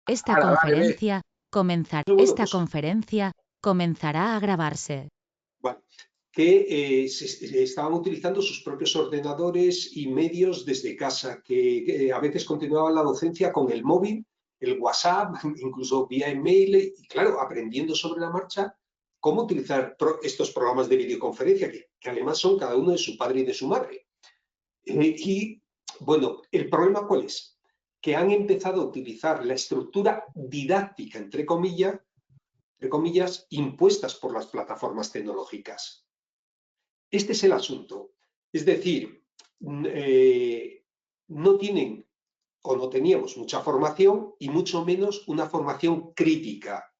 Esta conferencia comenzará a grabarse. Bueno, que estaban utilizando sus propios ordenadores y medios desde casa, que a veces continuaban la docencia con el móvil, el WhatsApp, incluso vía email, y claro, aprendiendo sobre la marcha cómo utilizar estos programas de videoconferencia, que además son cada uno de su padre y de su madre. Y bueno, ¿el problema cuál es? Que han empezado a utilizar la estructura didáctica, entre comillas, impuestas por las plataformas tecnológicas. Este es el asunto. Es decir, no tienen o no teníamos mucha formación y mucho menos una formación crítica.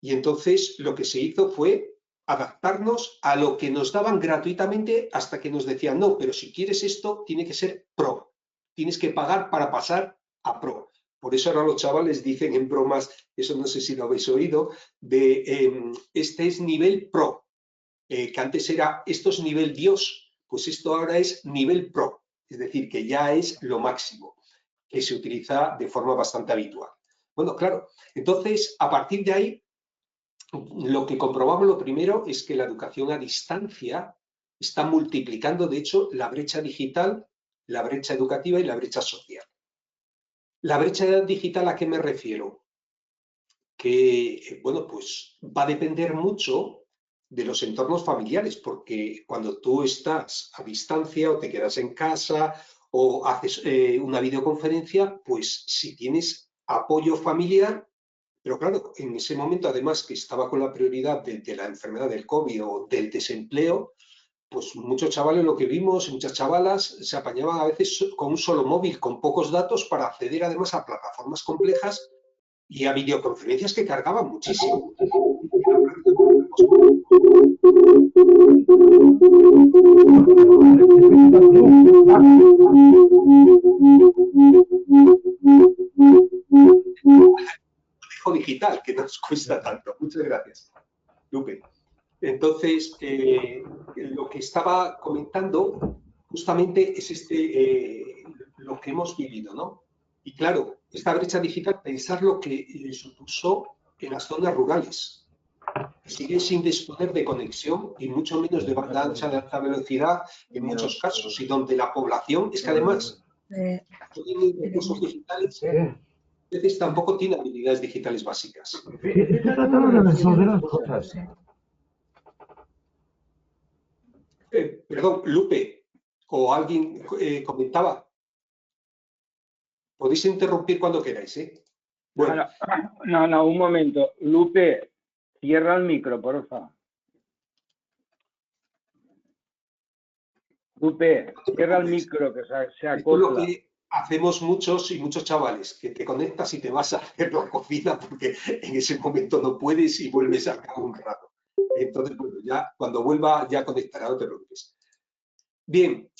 Y entonces lo que se hizo fue adaptarnos a lo que nos daban gratuitamente hasta que nos decían, no, pero si quieres esto, tiene que ser pro. Tienes que pagar para pasar a pro. Por eso ahora los chavales dicen en bromas, eso no sé si lo habéis oído, de este es nivel pro, que antes era esto es nivel Dios, pues esto ahora es nivel pro. Es decir, que ya es lo máximo, que se utiliza de forma bastante habitual. Bueno, claro, entonces a partir de ahí lo que comprobamos lo primero es que la educación a distancia está multiplicando, de hecho, la brecha digital, la brecha educativa y la brecha social. La brecha digital, ¿a qué me refiero? Que, bueno, pues va a depender mucho de los entornos familiares, porque cuando tú estás a distancia o te quedas en casa o haces una videoconferencia, pues si tienes apoyo familiar. Pero claro, en ese momento, además, que estaba con la prioridad de la enfermedad del COVID o del desempleo, pues muchos chavales, lo que vimos, muchas chavalas, se apañaban a veces con un solo móvil, con pocos datos, para acceder además a plataformas complejas y a videoconferencias que cargaban muchísimo. Digital, que nos cuesta tanto. Muchas gracias, Lupe. Entonces, lo que estaba comentando justamente es lo que hemos vivido, ¿no? Y claro, esta brecha digital, pensar lo que supuso en las zonas rurales. Sigue sin disponer de conexión y mucho menos de banda ancha de alta velocidad en muchos casos, y donde la población es que además no tiene recursos digitales, a veces tampoco tiene habilidades digitales básicas. Estoy tratando de resolver las cosas. Perdón, Lupe, o alguien comentaba. Podéis interrumpir cuando queráis, ¿eh? Bueno. No, un momento. Lupe, cierra el micro, porfa. Lupe, cierra el micro, que se acopla. Esto es lo que hacemos muchos y muchos chavales, que te conectas y te vas a hacer la cocina porque en ese momento no puedes y vuelves a cabo un rato. Entonces, bueno, ya cuando vuelva ya conectará, no te preocupes. Bien,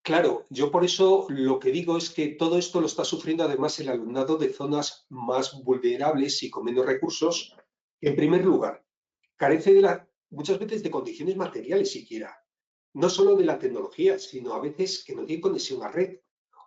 claro, yo por eso lo que digo es que todo esto lo está sufriendo además el alumnado de zonas más vulnerables y con menos recursos, que en primer lugar carece muchas veces de condiciones materiales siquiera, no solo de la tecnología, sino a veces que no tiene conexión a red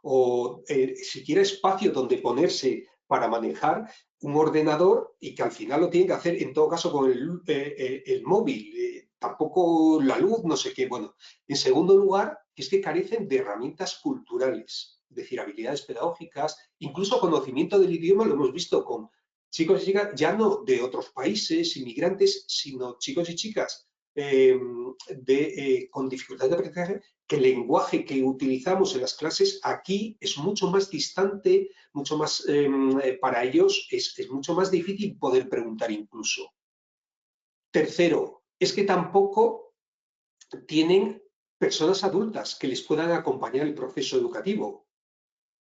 o siquiera espacio donde ponerse para manejar un ordenador y que al final lo tienen que hacer en todo caso con el móvil, tampoco la luz, no sé qué. Bueno, en segundo lugar, es que carecen de herramientas culturales, es decir, habilidades pedagógicas, incluso conocimiento del idioma, lo hemos visto con chicos y chicas, ya no de otros países, inmigrantes, sino chicos y chicas con dificultad de aprendizaje, que el lenguaje que utilizamos en las clases aquí es mucho más distante, mucho más, para ellos es mucho más difícil poder preguntar incluso. Tercero, es que tampoco tienen personas adultas que les puedan acompañar el proceso educativo.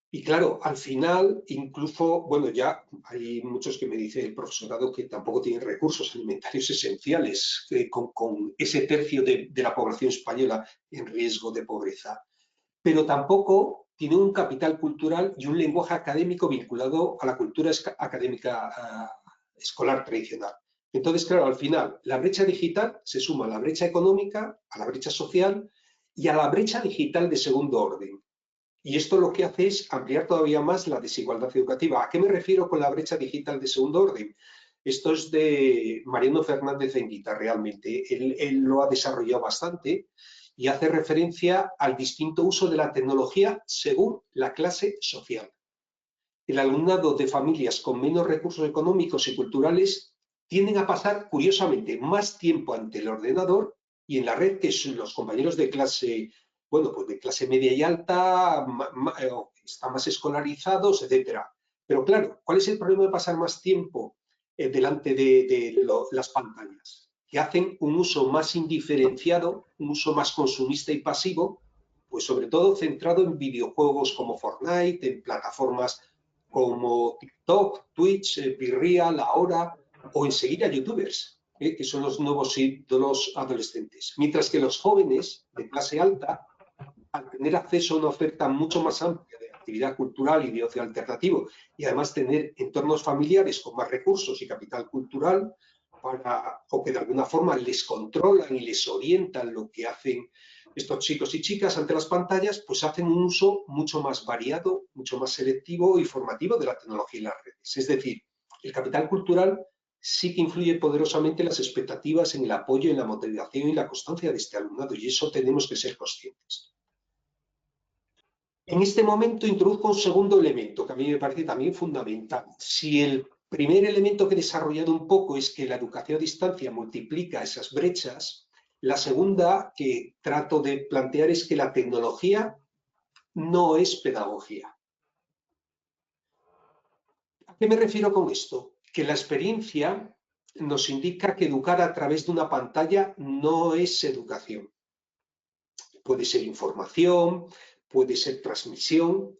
Y claro, al final, incluso, bueno, ya hay muchos que me dicen el profesorado que tampoco tienen recursos alimentarios esenciales, con ese tercio de la población española en riesgo de pobreza. Pero tampoco tiene un capital cultural y un lenguaje académico vinculado a la cultura académica escolar tradicional. Entonces, claro, al final, la brecha digital se suma a la brecha económica, a la brecha social y a la brecha digital de segundo orden. Y esto lo que hace es ampliar todavía más la desigualdad educativa. ¿A qué me refiero con la brecha digital de segundo orden? Esto es de Mariano Fernández Enguita, realmente. Él lo ha desarrollado bastante y hace referencia al distinto uso de la tecnología según la clase social. El alumnado de familias con menos recursos económicos y culturales tienden a pasar, curiosamente, más tiempo ante el ordenador y en la red que los compañeros de clase, bueno, pues de clase media y alta, están más escolarizados, etcétera. Pero claro, ¿cuál es el problema de pasar más tiempo delante de las pantallas? Que hacen un uso más indiferenciado, un uso más consumista y pasivo, pues sobre todo centrado en videojuegos como Fortnite, en plataformas como TikTok, Twitch, Virreal, Ahora, o en seguir a youtubers, que son los nuevos ídolos adolescentes. Mientras que los jóvenes de clase alta, al tener acceso a una oferta mucho más amplia de actividad cultural y de ocio alternativo, y además tener entornos familiares con más recursos y capital cultural, o que de alguna forma les controlan y les orientan lo que hacen estos chicos y chicas ante las pantallas, pues hacen un uso mucho más variado, mucho más selectivo y formativo de la tecnología y las redes. Es decir, el capital cultural sí que influye poderosamente en las expectativas, en el apoyo, en la motivación y la constancia de este alumnado, y eso tenemos que ser conscientes. En este momento introduzco un segundo elemento que a mí me parece también fundamental. Si el primer elemento que he desarrollado un poco es que la educación a distancia multiplica esas brechas, la segunda que trato de plantear es que la tecnología no es pedagogía. ¿A qué me refiero con esto? Que la experiencia nos indica que educar a través de una pantalla no es educación. Puede ser información, puede ser transmisión,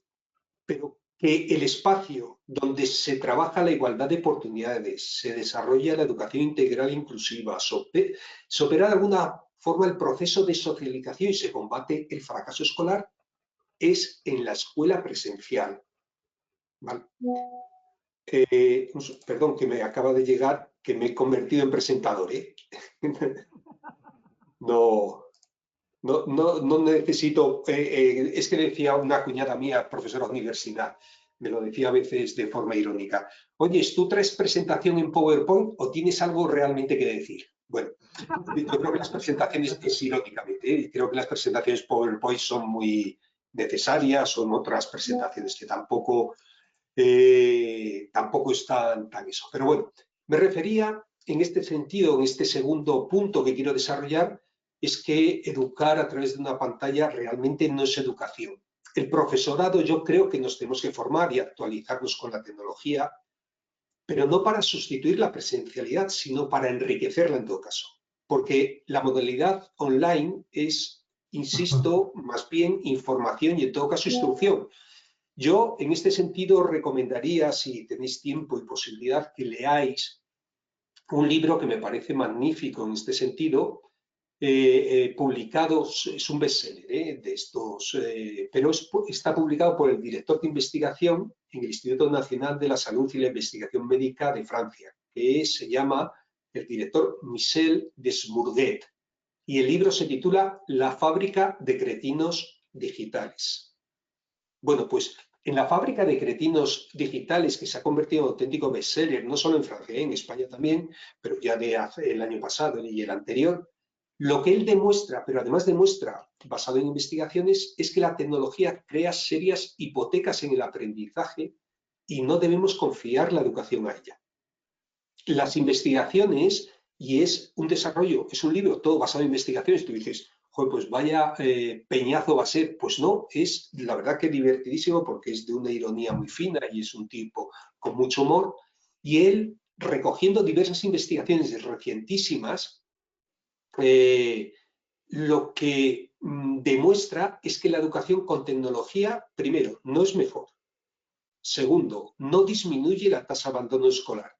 pero que el espacio donde se trabaja la igualdad de oportunidades, se desarrolla la educación integral e inclusiva, se opera de alguna forma el proceso de socialización y se combate el fracaso escolar, es en la escuela presencial. ¿Vale? Perdón, que me acaba de llegar, que me he convertido en presentador, ¿eh? No necesito, es que decía una cuñada mía, profesora de universidad, me lo decía a veces de forma irónica. Oye, ¿tú traes presentación en PowerPoint o tienes algo realmente que decir? Bueno, yo creo que las presentaciones, es irónicamente, creo que las presentaciones PowerPoint son muy necesarias, son otras presentaciones que tampoco están tan eso. Pero bueno, me refería en este sentido, en este segundo punto que quiero desarrollar, es que educar a través de una pantalla realmente no es educación. El profesorado, yo creo que nos tenemos que formar y actualizarnos con la tecnología, pero no para sustituir la presencialidad, sino para enriquecerla en todo caso. Porque la modalidad online es, insisto, más bien información y en todo caso instrucción. Yo, en este sentido, recomendaría, si tenéis tiempo y posibilidad, que leáis un libro que me parece magnífico en este sentido, publicado, es un bestseller de estos, pero está publicado por el director de investigación en el Instituto Nacional de la Salud y la Investigación Médica de Francia, que se llama el director Michel Desbourguet, y el libro se titula La fábrica de cretinos digitales. Bueno, pues en la fábrica de cretinos digitales, que se ha convertido en auténtico bestseller, no solo en Francia, en España también, pero ya de el año pasado y el anterior, lo que él demuestra, pero además demuestra, basado en investigaciones, es que la tecnología crea serias hipotecas en el aprendizaje y no debemos confiar la educación a ella. Las investigaciones, y es un desarrollo, es un libro todo basado en investigaciones, tú dices, joder, pues vaya peñazo va a ser. Pues no, es la verdad que divertidísimo porque es de una ironía muy fina y es un tipo con mucho humor, y él, recogiendo diversas investigaciones recientísimas, lo que demuestra es que la educación con tecnología, primero, no es mejor. Segundo, no disminuye la tasa de abandono escolar.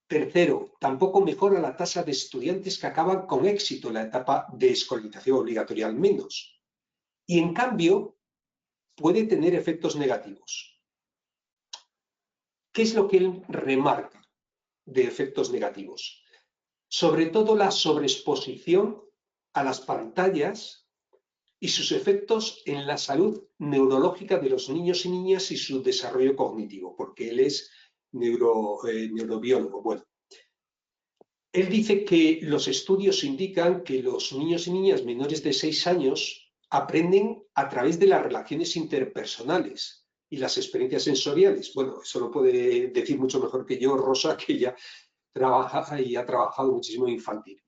Tercero, tampoco mejora la tasa de estudiantes que acaban con éxito la etapa de escolarización obligatoria al menos. Y en cambio, puede tener efectos negativos. ¿Qué es lo que él remarca de efectos negativos? Sobre todo la sobreexposición a las pantallas y sus efectos en la salud neurológica de los niños y niñas y su desarrollo cognitivo, porque él es neurobiólogo. Bueno, él dice que los estudios indican que los niños y niñas menores de 6 años aprenden a través de las relaciones interpersonales y las experiencias sensoriales. Bueno, eso lo puede decir mucho mejor que yo, Rosa, que ella trabaja y ha trabajado muchísimo en infantil.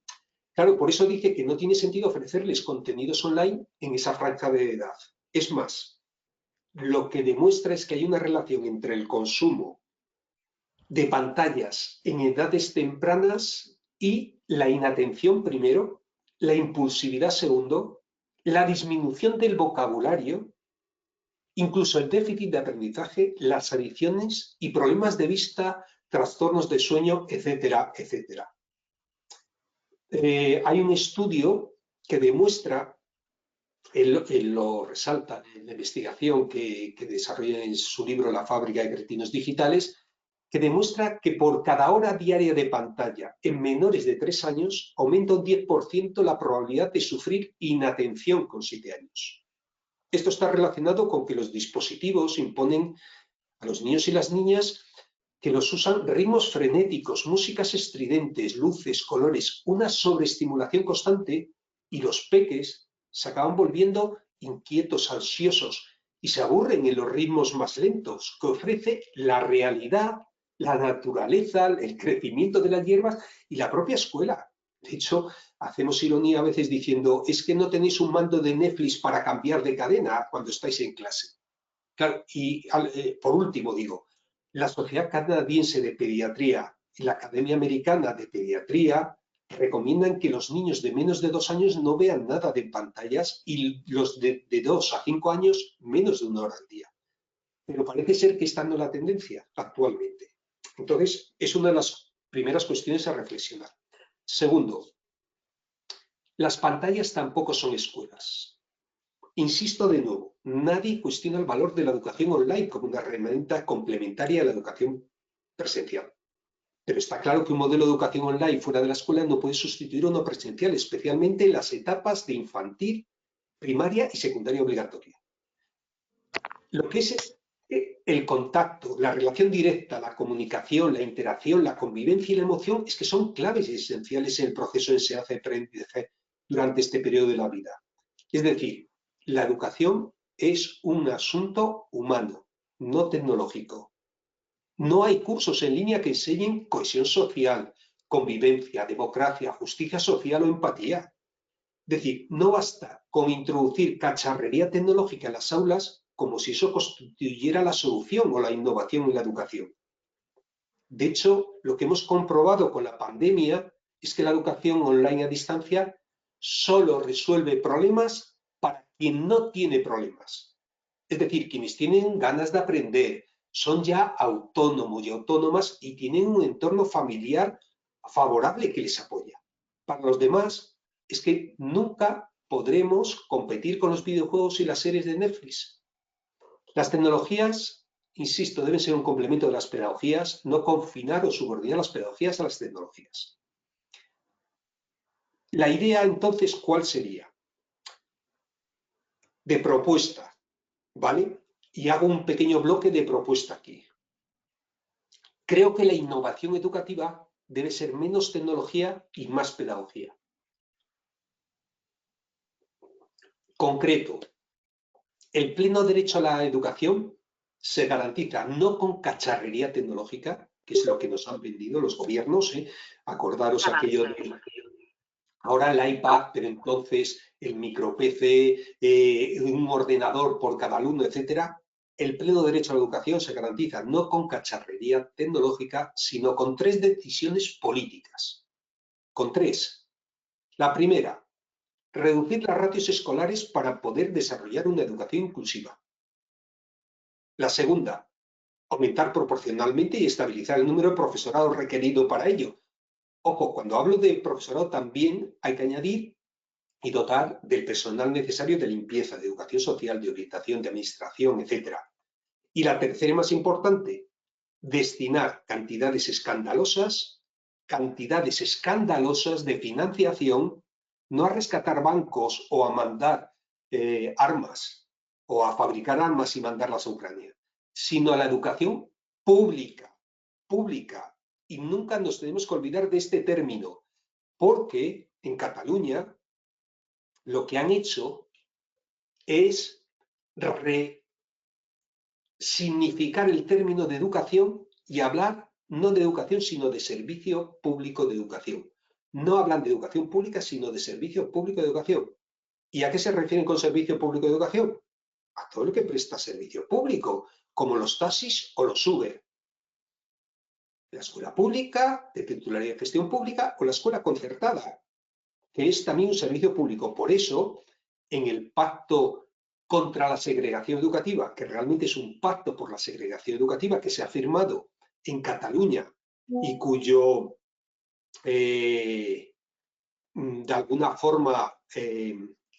Claro, por eso dice que no tiene sentido ofrecerles contenidos online en esa franja de edad. Es más, lo que demuestra es que hay una relación entre el consumo de pantallas en edades tempranas y la inatención primero, la impulsividad segundo, la disminución del vocabulario, incluso el déficit de aprendizaje, las adicciones y problemas de vista, trastornos de sueño, etcétera, etcétera. Hay un estudio que demuestra, él lo resalta en la investigación que desarrolla en su libro La fábrica de cretinos digitales, que demuestra que por cada hora diaria de pantalla en menores de 3 años aumenta un 10% la probabilidad de sufrir inatención con 7 años. Esto está relacionado con que los dispositivos imponen a los niños y las niñas que los usan ritmos frenéticos, músicas estridentes, luces, colores, una sobreestimulación constante, y los peques se acaban volviendo inquietos, ansiosos y se aburren en los ritmos más lentos que ofrece la realidad, la naturaleza, el crecimiento de las hierbas y la propia escuela. De hecho, hacemos ironía a veces diciendo, es que no tenéis un mando de Netflix para cambiar de cadena cuando estáis en clase. Claro, y por último digo, la Sociedad Canadiense de Pediatría y la Academia Americana de Pediatría recomiendan que los niños de menos de 2 años no vean nada de pantallas y los de 2 a 5 años menos de 1 hora al día. Pero parece ser que está dando la tendencia actualmente. Entonces, es una de las primeras cuestiones a reflexionar. Segundo, las pantallas tampoco son escuelas. Insisto de nuevo, nadie cuestiona el valor de la educación online como una herramienta complementaria a la educación presencial. Pero está claro que un modelo de educación online fuera de la escuela no puede sustituir a uno presencial, especialmente en las etapas de infantil, primaria y secundaria obligatoria. Lo que es el contacto, la relación directa, la comunicación, la interacción, la convivencia y la emoción es que son claves esenciales en el proceso de enseñanza y aprendizaje durante este periodo de la vida. Es decir, la educación es un asunto humano, no tecnológico. No hay cursos en línea que enseñen cohesión social, convivencia, democracia, justicia social o empatía. Es decir, no basta con introducir cacharrería tecnológica en las aulas como si eso constituyera la solución o la innovación en la educación. De hecho, lo que hemos comprobado con la pandemia es que la educación online a distancia solo resuelve problemas para quien no tiene problemas. Es decir, quienes tienen ganas de aprender, son ya autónomos y autónomas y tienen un entorno familiar favorable que les apoya. Para los demás, es que nunca podremos competir con los videojuegos y las series de Netflix. Las tecnologías, insisto, deben ser un complemento de las pedagogías, no confinar o subordinar las pedagogías a las tecnologías. La idea, entonces, ¿cuál sería? De propuesta, ¿vale? Y hago un pequeño bloque de propuesta aquí. Creo que la innovación educativa debe ser menos tecnología y más pedagogía. Concreto, el pleno derecho a la educación se garantiza no con cacharrería tecnológica, que es lo que nos han vendido los gobiernos, acordaros aquello de ahora el iPad, pero entonces el micro PC, un ordenador por cada alumno, etcétera. El pleno derecho a la educación se garantiza no con cacharrería tecnológica, sino con 3 decisiones políticas. Con 3. La primera, reducir las ratios escolares para poder desarrollar una educación inclusiva. La segunda, aumentar proporcionalmente y estabilizar el número de profesorado requerido para ello. Ojo, cuando hablo de profesorado también hay que añadir y dotar del personal necesario de limpieza, de educación social, de orientación, de administración, etc. Y la tercera y más importante, destinar cantidades escandalosas de financiación, no a rescatar bancos o a mandar armas o a fabricar armas y mandarlas a Ucrania, sino a la educación pública, pública. Y nunca nos tenemos que olvidar de este término, porque en Cataluña lo que han hecho es resignificar el término de educación y hablar no de educación, sino de servicio público de educación. No hablan de educación pública, sino de servicio público de educación. ¿Y a qué se refieren con servicio público de educación? A todo lo que presta servicio público, como los taxis o los Uber. La escuela pública, de titularidad y gestión pública, o la escuela concertada, que es también un servicio público. Por eso, en el pacto contra la segregación educativa, que realmente es un pacto por la segregación educativa que se ha firmado en Cataluña y cuyo, de alguna forma,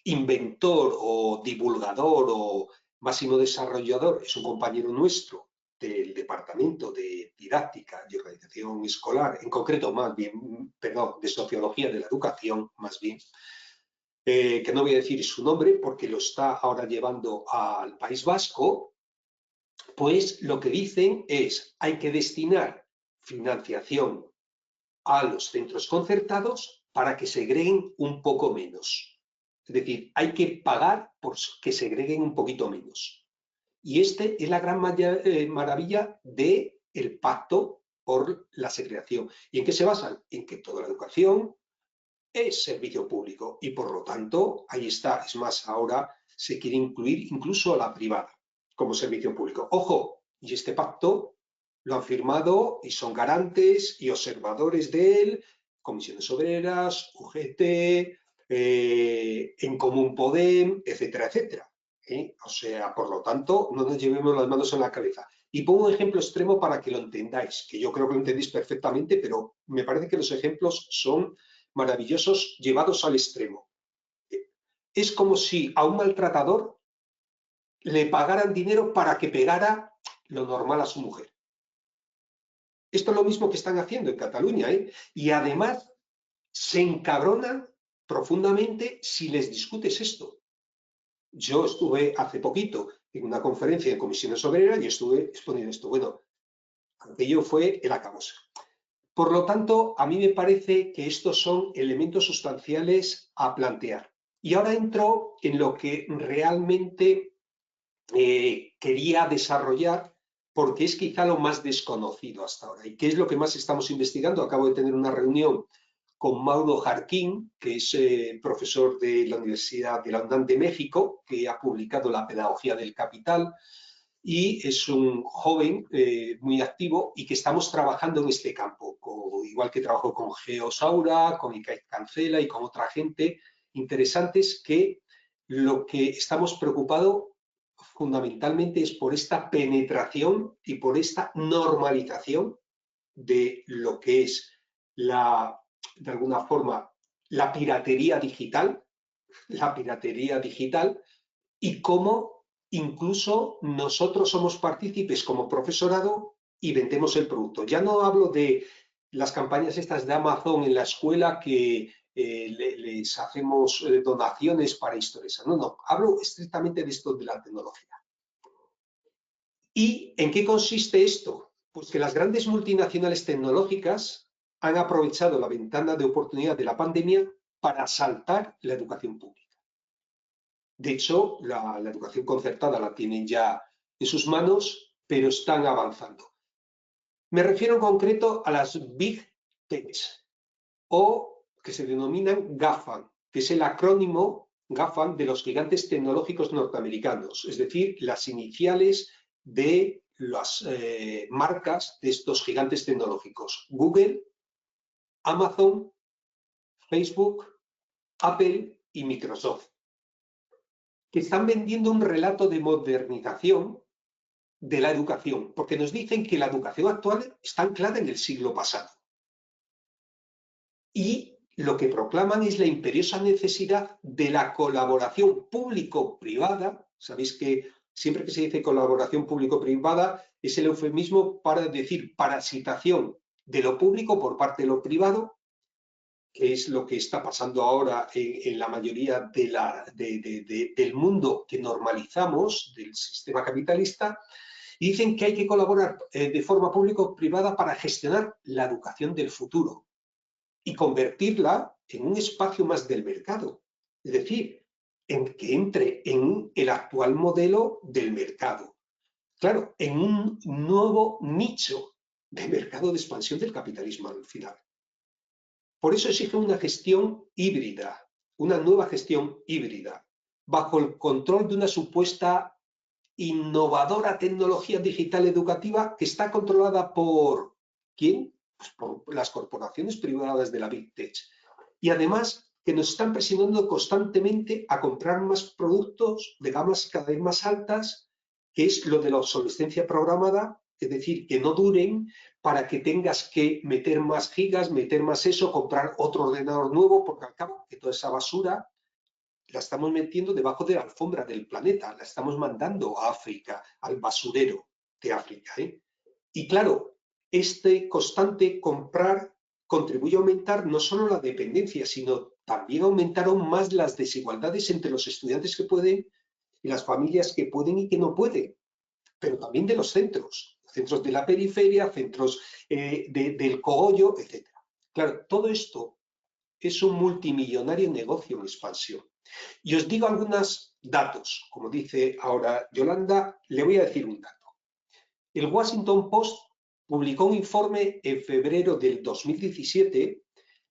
inventor o divulgador o máximo desarrollador es un compañero nuestro del Departamento de Didáctica y Organización Escolar, en concreto más bien, perdón, de Sociología de la Educación, más bien, que no voy a decir su nombre porque lo está ahora llevando al País Vasco, pues lo que dicen es hay que destinar financiación a los centros concertados para que segreguen un poco menos. Es decir, hay que pagar por que segreguen un poquito menos. Y este es la gran maravilla del pacto por la segregación. ¿Y en qué se basan? En que toda la educación es servicio público y por lo tanto ahí está. Es más, ahora se quiere incluir incluso a la privada como servicio público. Ojo, y este pacto lo han firmado y son garantes y observadores de él Comisiones Obreras, UGT, En Común Podem, etcétera, etcétera. O sea, por lo tanto, no nos llevemos las manos en la cabeza. Y pongo un ejemplo extremo para que lo entendáis, que yo creo que lo entendéis perfectamente, pero me parece que los ejemplos son maravillosos llevados al extremo. Es como si a un maltratador le pagaran dinero para que pegara lo normal a su mujer. Esto es lo mismo que están haciendo en Cataluña, ¿eh? Y además se encabronan profundamente si les discutes esto. Yo estuve hace poquito en una conferencia de Comisiones Obreras y estuve exponiendo esto. Bueno, aquello fue el acabose. Por lo tanto, a mí me parece que estos son elementos sustanciales a plantear. Y ahora entro en lo que realmente quería desarrollar, porque es quizá lo más desconocido hasta ahora. ¿Y qué es lo que más estamos investigando? Acabo de tener una reunión con Mauro Jarquín, que es profesor de la Universidad de la UNAM de México, que ha publicado La Pedagogía del Capital, y es un joven muy activo y que estamos trabajando en este campo, igual que trabajo con Geo Saura, con Ikai Cancela y con otra gente interesantes, que lo que estamos preocupados fundamentalmente es por esta penetración y por esta normalización de lo que es de alguna forma, la piratería digital y cómo incluso nosotros somos partícipes como profesorado y vendemos el producto. Ya no hablo de las campañas estas de Amazon en la escuela que les hacemos donaciones para historias. No, hablo estrictamente de esto de la tecnología. ¿Y en qué consiste esto? Pues que las grandes multinacionales tecnológicas han aprovechado la ventana de oportunidad de la pandemia para asaltar la educación pública. De hecho, la educación concertada la tienen ya en sus manos, pero están avanzando. Me refiero en concreto a las Big Techs, o que se denominan GAFAM, que es el acrónimo GAFAM de los gigantes tecnológicos norteamericanos, es decir, las iniciales de las marcas de estos gigantes tecnológicos: Google, Amazon, Facebook, Apple y Microsoft, que están vendiendo un relato de modernización de la educación, porque nos dicen que la educación actual está anclada en el siglo pasado. Y lo que proclaman es la imperiosa necesidad de la colaboración público-privada. Sabéis que siempre que se dice colaboración público-privada es el eufemismo para decir parasitación de lo público por parte de lo privado, que es lo que está pasando ahora en la mayoría del mundo que normalizamos, del sistema capitalista, y dicen que hay que colaborar de forma público-privada para gestionar la educación del futuro y convertirla en un espacio más del mercado. Es decir, en que entre en el actual modelo del mercado. Claro, en un nuevo nicho de mercado de expansión del capitalismo al final. Por eso exige una gestión híbrida, una nueva gestión híbrida, bajo el control de una supuesta innovadora tecnología digital educativa que está controlada por ¿quién? Pues por las corporaciones privadas de la Big Tech. Y además que nos están presionando constantemente a comprar más productos de gamas cada vez más altas, que es lo de la obsolescencia programada, es decir, que no duren para que tengas que meter más gigas, meter más eso, comprar otro ordenador nuevo, porque al cabo que toda esa basura la estamos metiendo debajo de la alfombra del planeta, la estamos mandando a África, al basurero de África. Y claro, este constante comprar contribuye a aumentar no solo la dependencia, sino también aumentaron más las desigualdades entre los estudiantes que pueden y las familias que pueden y que no pueden, pero también de los centros de la periferia, centros del cogollo, etc. Claro, todo esto es un multimillonario negocio en expansión. Y os digo algunos datos, como dice ahora Yolanda, le voy a decir un dato. El Washington Post publicó un informe en febrero del 2017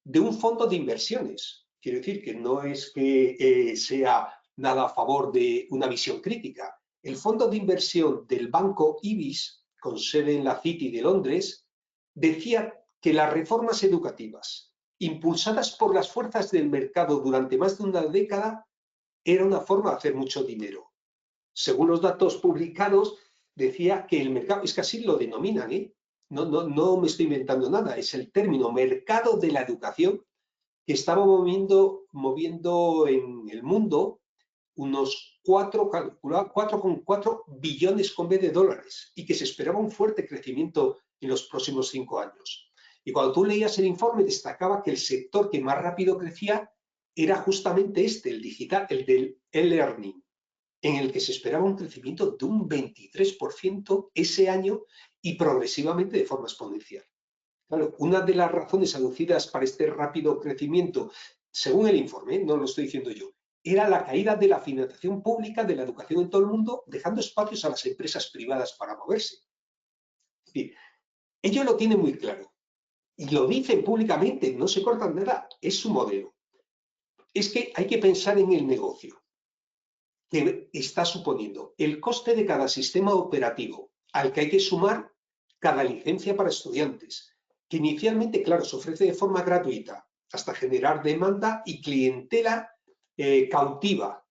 de un fondo de inversiones. Quiero decir que no es que sea nada a favor de una visión crítica. El fondo de inversión del banco IBIS, con sede en la City de Londres, decía que las reformas educativas impulsadas por las fuerzas del mercado durante más de una década era una forma de hacer mucho dinero. Según los datos publicados, decía que el mercado, es que así lo denominan, no me estoy inventando nada, es el término mercado de la educación que estaba moviendo en el mundo unos 4,4 billones con B de dólares y que se esperaba un fuerte crecimiento en los próximos 5 años. Y cuando tú leías el informe destacaba que el sector que más rápido crecía era justamente este, el digital, el del e-learning, en el que se esperaba un crecimiento de un 23% ese año y progresivamente de forma exponencial. Claro, una de las razones aducidas para este rápido crecimiento, según el informe, no lo estoy diciendo yo, era la caída de la financiación pública de la educación en todo el mundo, dejando espacios a las empresas privadas para moverse. Es decir, ellos lo tienen muy claro y lo dicen públicamente, no se cortan nada, es su modelo. Es que hay que pensar en el negocio que está suponiendo el coste de cada sistema operativo al que hay que sumar cada licencia para estudiantes, que inicialmente, claro, se ofrece de forma gratuita hasta generar demanda y clientela cautiva,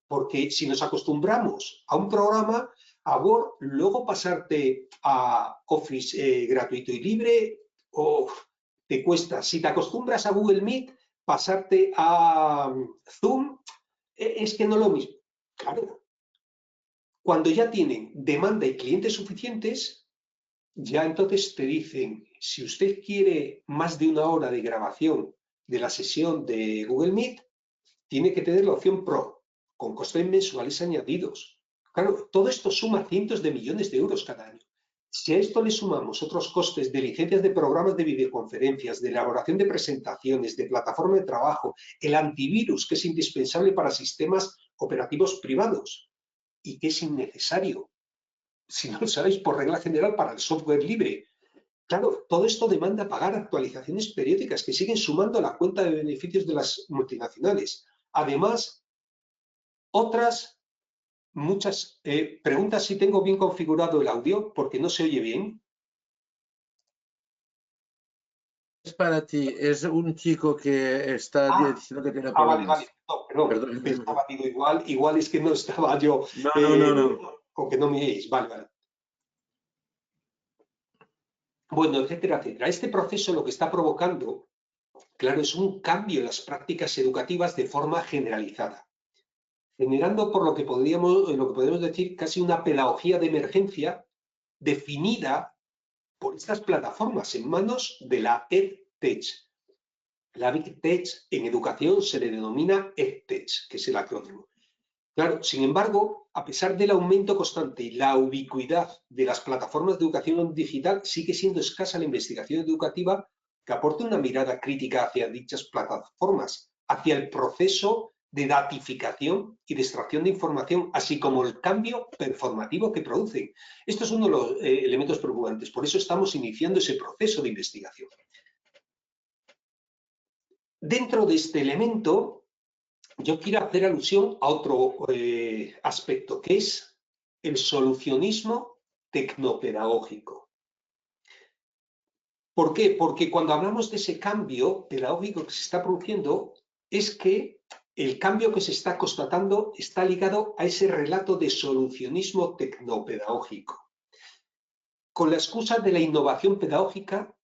porque si nos acostumbramos a un programa, a Word, luego pasarte a Office gratuito y libre, te cuesta. Si te acostumbras a Google Meet, pasarte a Zoom, es que no es lo mismo. Claro, cuando ya tienen demanda y clientes suficientes, ya entonces te dicen, si usted quiere más de una hora de grabación de la sesión de Google Meet, tiene que tener la opción Pro, con costes mensuales añadidos. Claro, todo esto suma cientos de millones de euros cada año. Si a esto le sumamos otros costes de licencias de programas de videoconferencias, de elaboración de presentaciones, de plataforma de trabajo, el antivirus, que es indispensable para sistemas operativos privados y que es innecesario, si no lo sabéis, por regla general para el software libre. Claro, todo esto demanda pagar actualizaciones periódicas que siguen sumando a la cuenta de beneficios de las multinacionales. Además, muchas preguntas si tengo bien configurado el audio, porque no se oye bien. Es para ti, es un chico que está diciendo que tiene Vale. problemas. No, perdón. Pensaba, digo, igual es que no estaba yo. No. O que no me veis. Vale. Bueno, etcétera, etcétera. Este proceso lo que está provocando, claro, es un cambio en las prácticas educativas de forma generalizada, generando por lo que podemos decir casi una pedagogía de emergencia definida por estas plataformas en manos de la EdTech. La Big Tech en educación se le denomina EdTech, que es el acrónimo. Claro, sin embargo, a pesar del aumento constante y la ubicuidad de las plataformas de educación digital, sigue siendo escasa la investigación educativa que aporte una mirada crítica hacia dichas plataformas, hacia el proceso de datificación y de extracción de información, así como el cambio performativo que producen. Esto es uno de los elementos preocupantes, por eso estamos iniciando ese proceso de investigación. Dentro de este elemento, yo quiero hacer alusión a otro aspecto, que es el solucionismo tecnopedagógico. ¿Por qué? Porque cuando hablamos de ese cambio pedagógico que se está produciendo, es que el cambio que se está constatando está ligado a ese relato de solucionismo tecnopedagógico. Con la excusa de la innovación pedagógica,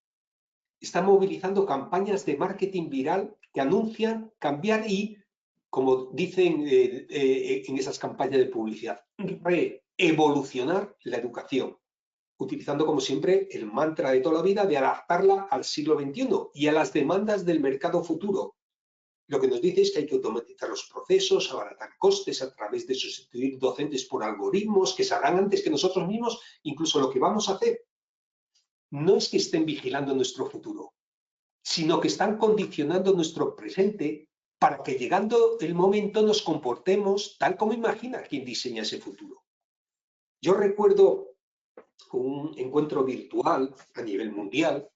está movilizando campañas de marketing viral que anuncian cambiar y, como dicen en esas campañas de publicidad, reevolucionar la educación, utilizando como siempre el mantra de toda la vida de adaptarla al siglo XXI y a las demandas del mercado futuro. Lo que nos dice es que hay que automatizar los procesos, abaratar costes a través de sustituir docentes por algoritmos que sabrán antes que nosotros mismos incluso lo que vamos a hacer. No es que estén vigilando nuestro futuro, sino que están condicionando nuestro presente para que llegando el momento nos comportemos tal como imagina quien diseña ese futuro. Yo recuerdo un encuentro virtual a nivel mundial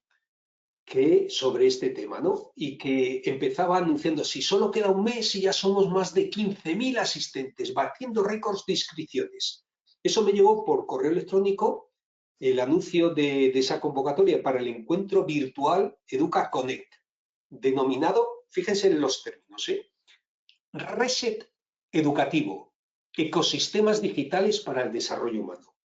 sobre este tema, ¿no? Y que empezaba anunciando, si solo queda un mes y ya somos más de 15.000 asistentes, batiendo récords de inscripciones. Eso me llegó por correo electrónico el anuncio de esa convocatoria para el encuentro virtual Educa Connect, denominado, fíjense en los términos, Reset Educativo, ecosistemas digitales para el desarrollo humano.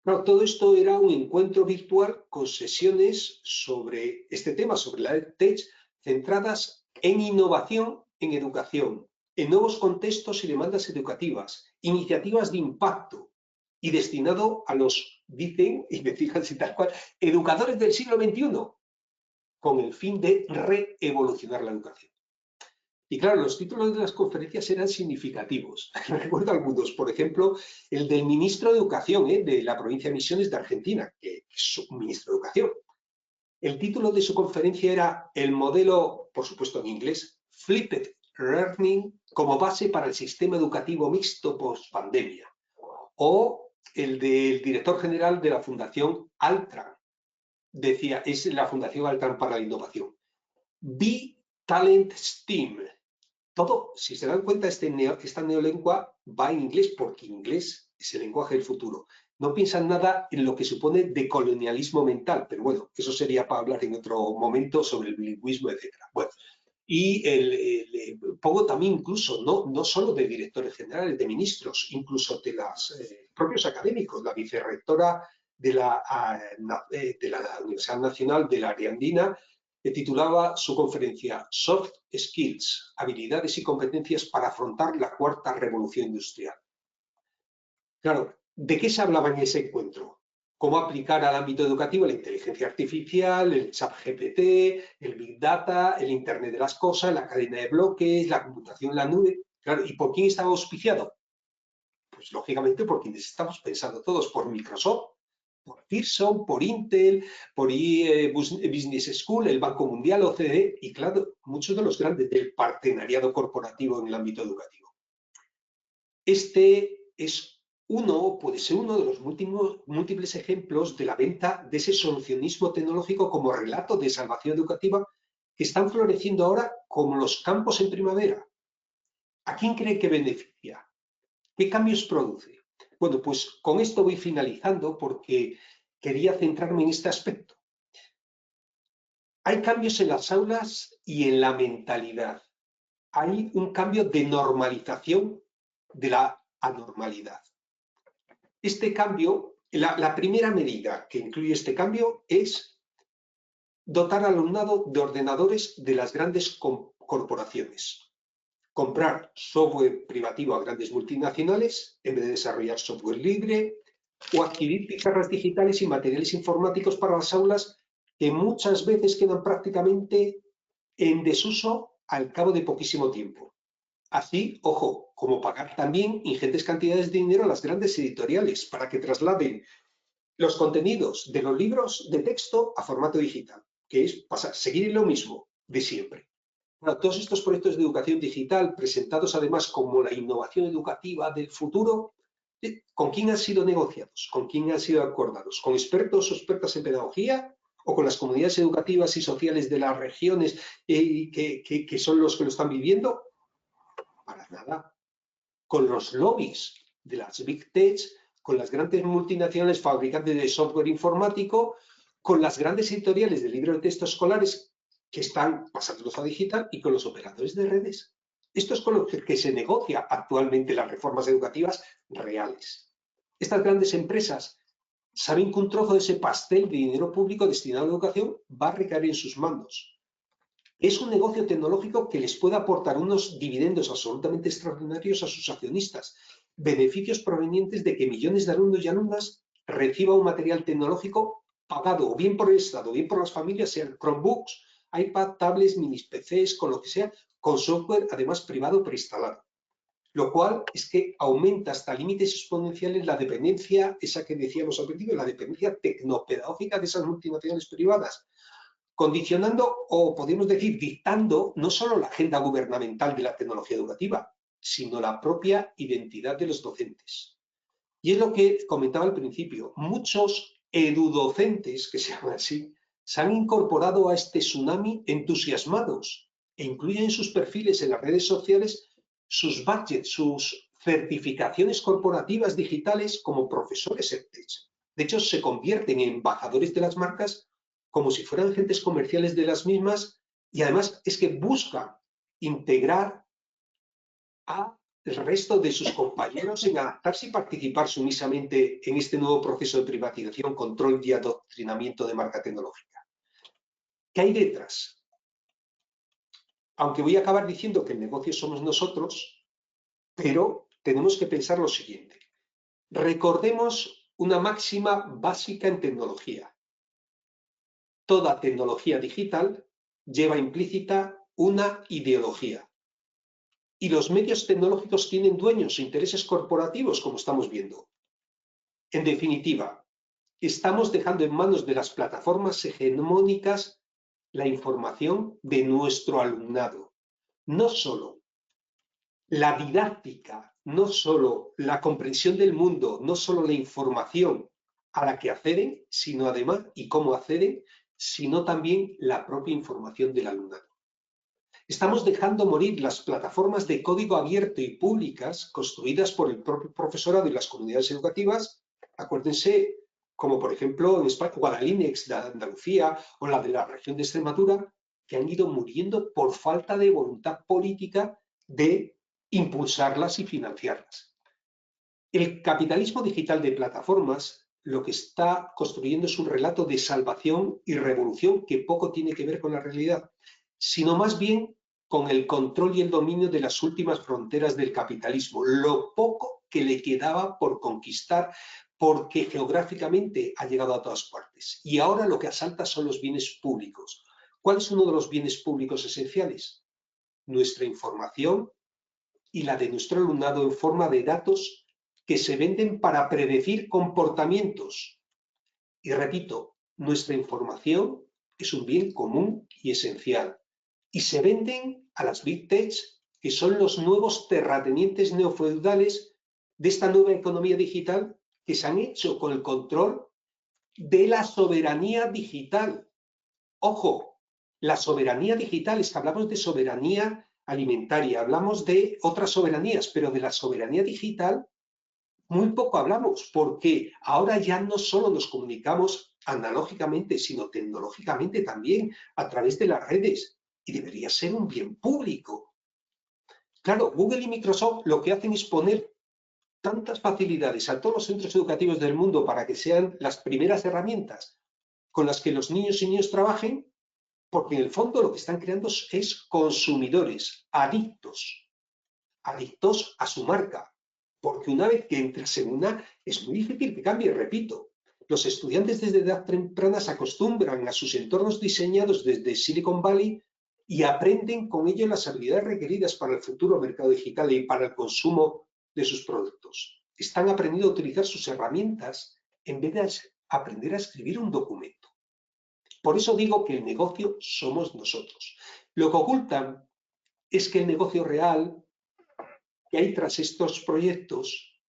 Claro, todo esto era un encuentro virtual con sesiones sobre este tema, sobre la EdTech, centradas en innovación en educación, en nuevos contextos y demandas educativas, iniciativas de impacto y destinado a los, dicen, y me fijan si tal cual, educadores del siglo XXI, con el fin de reevolucionar la educación. Y claro, los títulos de las conferencias eran significativos. Recuerdo algunos, por ejemplo, el del ministro de Educación de la provincia de Misiones de Argentina, que es un ministro de Educación. El título de su conferencia era el modelo, por supuesto en inglés, Flipped Learning como base para el sistema educativo mixto post-pandemia. O el del director general de la Fundación Altran. Decía, es la Fundación Altran para la Innovación. Be Talent STEAM. Todo, si se dan cuenta, esta neolengua va en inglés porque inglés es el lenguaje del futuro. No piensan nada en lo que supone de colonialismo mental, pero bueno, eso sería para hablar en otro momento sobre el bilingüismo, etc. Bueno, y pongo también incluso, no solo de directores generales, de ministros, incluso de los propios académicos, la vicerrectora de la Universidad Nacional de la Área Andina, que titulaba su conferencia Soft Skills, habilidades y competencias para afrontar la cuarta revolución industrial. Claro, ¿de qué se hablaba en ese encuentro? Cómo aplicar al ámbito educativo la inteligencia artificial, el ChatGPT, el Big Data, el Internet de las cosas, la cadena de bloques, la computación en la nube. Claro, ¿y por quién estaba auspiciado? Pues lógicamente por quienes estamos pensando todos, por Microsoft, por Pearson, por Intel, por Business School, el Banco Mundial, OCDE y, claro, muchos de los grandes del partenariado corporativo en el ámbito educativo. Este es puede ser uno de los múltiples ejemplos de la venta de ese solucionismo tecnológico como relato de salvación educativa que están floreciendo ahora como los campos en primavera. ¿A quién cree que beneficia? ¿Qué cambios produce? Bueno, pues con esto voy finalizando porque quería centrarme en este aspecto. Hay cambios en las aulas y en la mentalidad. Hay un cambio de normalización de la anormalidad. Este cambio, la primera medida que incluye este cambio es dotar al alumnado de ordenadores de las grandes corporaciones. Comprar software privativo a grandes multinacionales en vez de desarrollar software libre o adquirir pizarras digitales y materiales informáticos para las aulas que muchas veces quedan prácticamente en desuso al cabo de poquísimo tiempo. Así, ojo, como pagar también ingentes cantidades de dinero a las grandes editoriales para que trasladen los contenidos de los libros de texto a formato digital, que es seguir lo mismo de siempre. Bueno, todos estos proyectos de educación digital, presentados además como la innovación educativa del futuro, ¿con quién han sido negociados? ¿Con quién han sido acordados? ¿Con expertos o expertas en pedagogía? ¿O con las comunidades educativas y sociales de las regiones que son los que lo están viviendo? Para nada. Con los lobbies de las Big Tech, con las grandes multinacionales fabricantes de software informático, con las grandes editoriales de libros de texto escolares que están pasándolos a digital y con los operadores de redes. Esto es con lo que se negocia actualmente las reformas educativas reales. Estas grandes empresas saben que un trozo de ese pastel de dinero público destinado a la educación va a recaer en sus manos. Es un negocio tecnológico que les puede aportar unos dividendos absolutamente extraordinarios a sus accionistas, beneficios provenientes de que millones de alumnos y alumnas reciban un material tecnológico pagado o bien por el Estado o bien por las familias, sean Chromebooks, iPad, tablets, mini PCs, con lo que sea, con software además privado preinstalado. Lo cual es que aumenta hasta límites exponenciales la dependencia, esa que decíamos al principio, la dependencia tecnopedagógica de esas multinacionales privadas, condicionando o podemos decir dictando no solo la agenda gubernamental de la tecnología educativa, sino la propia identidad de los docentes. Y es lo que comentaba al principio, muchos edudocentes, que se llaman así, se han incorporado a este tsunami entusiasmados e incluyen en sus perfiles en las redes sociales sus badges, sus certificaciones corporativas digitales como profesores EdTech. De hecho, se convierten en embajadores de las marcas como si fueran agentes comerciales de las mismas y además es que buscan integrar al resto de sus compañeros en adaptarse y participar sumisamente en este nuevo proceso de privatización, control y adoctrinamiento de marca tecnológica. ¿Qué hay detrás? Aunque voy a acabar diciendo que el negocio somos nosotros, pero tenemos que pensar lo siguiente. Recordemos una máxima básica en tecnología. Toda tecnología digital lleva implícita una ideología. Y los medios tecnológicos tienen dueños e intereses corporativos, como estamos viendo. En definitiva, estamos dejando en manos de las plataformas hegemónicas la información de nuestro alumnado. No solo la didáctica, no solo la comprensión del mundo, no solo la información a la que acceden, sino además, y cómo acceden, sino también la propia información del alumnado. Estamos dejando morir las plataformas de código abierto y públicas construidas por el propio profesorado y las comunidades educativas. Acuérdense, como por ejemplo en España, Guadalinex de Andalucía o la de la región de Extremadura, que han ido muriendo por falta de voluntad política de impulsarlas y financiarlas. El capitalismo digital de plataformas lo que está construyendo es un relato de salvación y revolución que poco tiene que ver con la realidad, sino más bien con el control y el dominio de las últimas fronteras del capitalismo, lo poco que le quedaba por conquistar porque geográficamente ha llegado a todas partes. Y ahora lo que asalta son los bienes públicos. ¿Cuál es uno de los bienes públicos esenciales? Nuestra información y la de nuestro alumnado en forma de datos que se venden para predecir comportamientos. Y repito, nuestra información es un bien común y esencial. Y se venden a las Big Tech, que son los nuevos terratenientes neofeudales de esta nueva economía digital que se han hecho con el control de la soberanía digital. Ojo, la soberanía digital, es que hablamos de soberanía alimentaria, hablamos de otras soberanías, pero de la soberanía digital muy poco hablamos, porque ahora ya no solo nos comunicamos analógicamente, sino tecnológicamente también a través de las redes, y debería ser un bien público. Claro, Google y Microsoft lo que hacen es poner tantas facilidades a todos los centros educativos del mundo para que sean las primeras herramientas con las que los niños y niñas trabajen, porque en el fondo lo que están creando es consumidores, adictos a su marca, porque una vez que entras en una, es muy difícil que cambie, repito. Los estudiantes desde edad temprana se acostumbran a sus entornos diseñados desde Silicon Valley y aprenden con ello las habilidades requeridas para el futuro mercado digital y para el consumo de sus productos. Están aprendiendo a utilizar sus herramientas en vez de aprender a escribir un documento. Por eso digo que el negocio somos nosotros. Lo que ocultan es que el negocio real que hay tras estos proyectos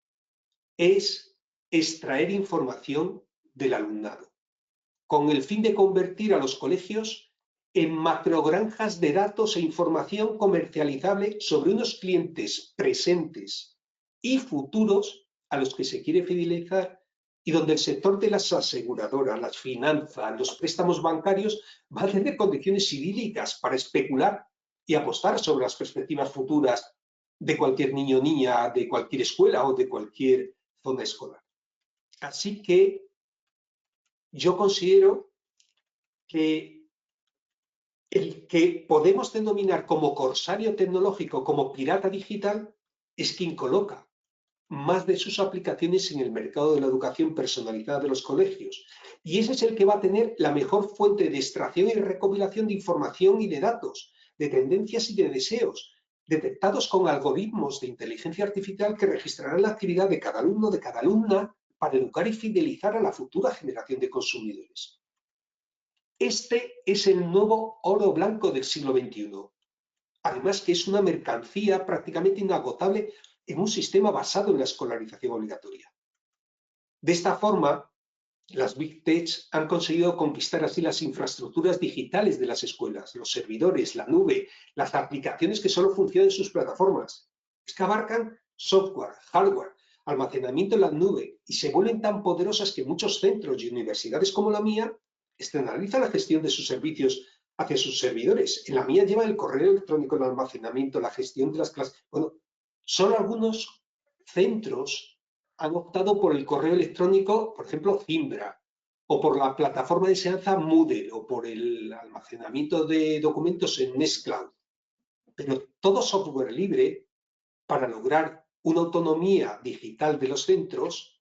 es extraer información del alumnado, con el fin de convertir a los colegios en macrogranjas de datos e información comercializable sobre unos clientes presentes y futuros a los que se quiere fidelizar y donde el sector de las aseguradoras, las finanzas, los préstamos bancarios va a tener condiciones idílicas para especular y apostar sobre las perspectivas futuras de cualquier niño o niña, de cualquier escuela o de cualquier zona escolar. Así que yo considero que el que podemos denominar como corsario tecnológico, como pirata digital, es quien coloca más de sus aplicaciones en el mercado de la educación personalizada de los colegios. Y ese es el que va a tener la mejor fuente de extracción y recopilación de información y de datos, de tendencias y de deseos, detectados con algoritmos de inteligencia artificial que registrarán la actividad de cada alumno, de cada alumna, para educar y fidelizar a la futura generación de consumidores. Este es el nuevo oro blanco del siglo XXI. Además que es una mercancía prácticamente inagotable en un sistema basado en la escolarización obligatoria. De esta forma, las Big Tech han conseguido conquistar así las infraestructuras digitales de las escuelas, los servidores, la nube, las aplicaciones que solo funcionan en sus plataformas. Es que abarcan software, hardware, almacenamiento en la nube y se vuelven tan poderosas que muchos centros y universidades como la mía externalizan la gestión de sus servicios hacia sus servidores. En la mía lleva el correo electrónico, el almacenamiento, la gestión de las clases. Bueno, solo algunos centros han optado por el correo electrónico, por ejemplo, Zimbra, o por la plataforma de enseñanza Moodle, o por el almacenamiento de documentos en Nextcloud. Pero todo software libre, para lograr una autonomía digital de los centros,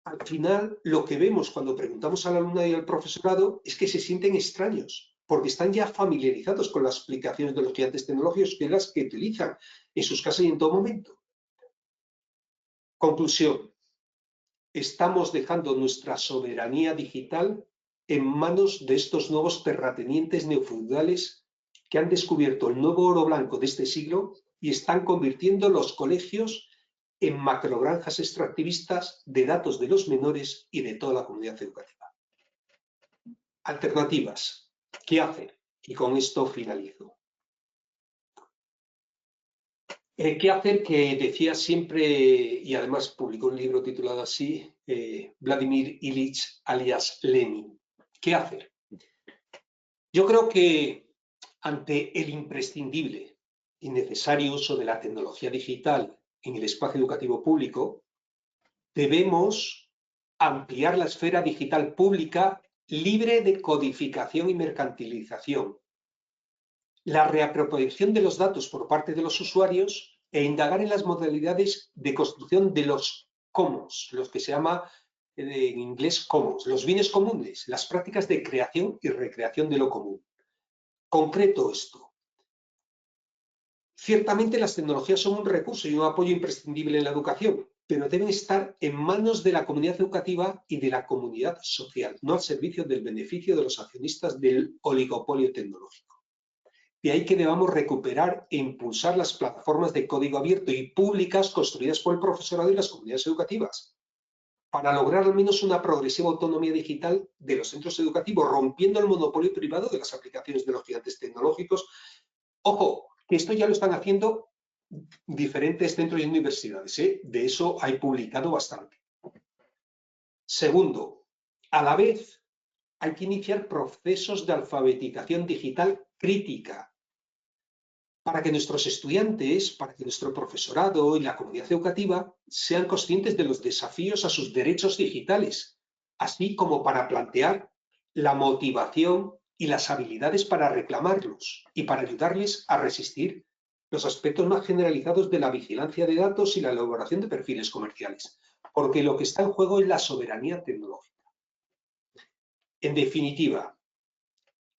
al final lo que vemos cuando preguntamos al alumnado y al profesorado es que se sienten extraños, porque están ya familiarizados con las aplicaciones de los gigantes tecnológicos que las que utilizan en sus casas y en todo momento. Conclusión. Estamos dejando nuestra soberanía digital en manos de estos nuevos terratenientes neofeudales que han descubierto el nuevo oro blanco de este siglo y están convirtiendo los colegios en macrogranjas extractivistas de datos de los menores y de toda la comunidad educativa. Alternativas. ¿Qué hacer? Y con esto finalizo. ¿Qué hacer? Que decía siempre, y además publicó un libro titulado así, Vladimir Ilich alias Lenin. ¿Qué hacer? Yo creo que ante el imprescindible y necesario uso de la tecnología digital en el espacio educativo público, debemos ampliar la esfera digital pública libre de codificación y mercantilización, la reapropiación de los datos por parte de los usuarios e indagar en las modalidades de construcción de los commons, los que se llama en inglés commons, los bienes comunes, las prácticas de creación y recreación de lo común. Concreto esto. Ciertamente las tecnologías son un recurso y un apoyo imprescindible en la educación, pero deben estar en manos de la comunidad educativa y de la comunidad social, no al servicio del beneficio de los accionistas del oligopolio tecnológico. De ahí que debamos recuperar e impulsar las plataformas de código abierto y públicas construidas por el profesorado y las comunidades educativas, para lograr al menos una progresiva autonomía digital de los centros educativos, rompiendo el monopolio privado de las aplicaciones de los gigantes tecnológicos. Ojo, que esto ya lo están haciendo diferentes centros y universidades, ¿eh? De eso hay publicado bastante. Segundo, a la vez hay que iniciar procesos de alfabetización digital crítica para que nuestros estudiantes, para que nuestro profesorado y la comunidad educativa sean conscientes de los desafíos a sus derechos digitales, así como para plantear la motivación y las habilidades para reclamarlos y para ayudarles a resistir los aspectos más generalizados de la vigilancia de datos y la elaboración de perfiles comerciales, porque lo que está en juego es la soberanía tecnológica. En definitiva,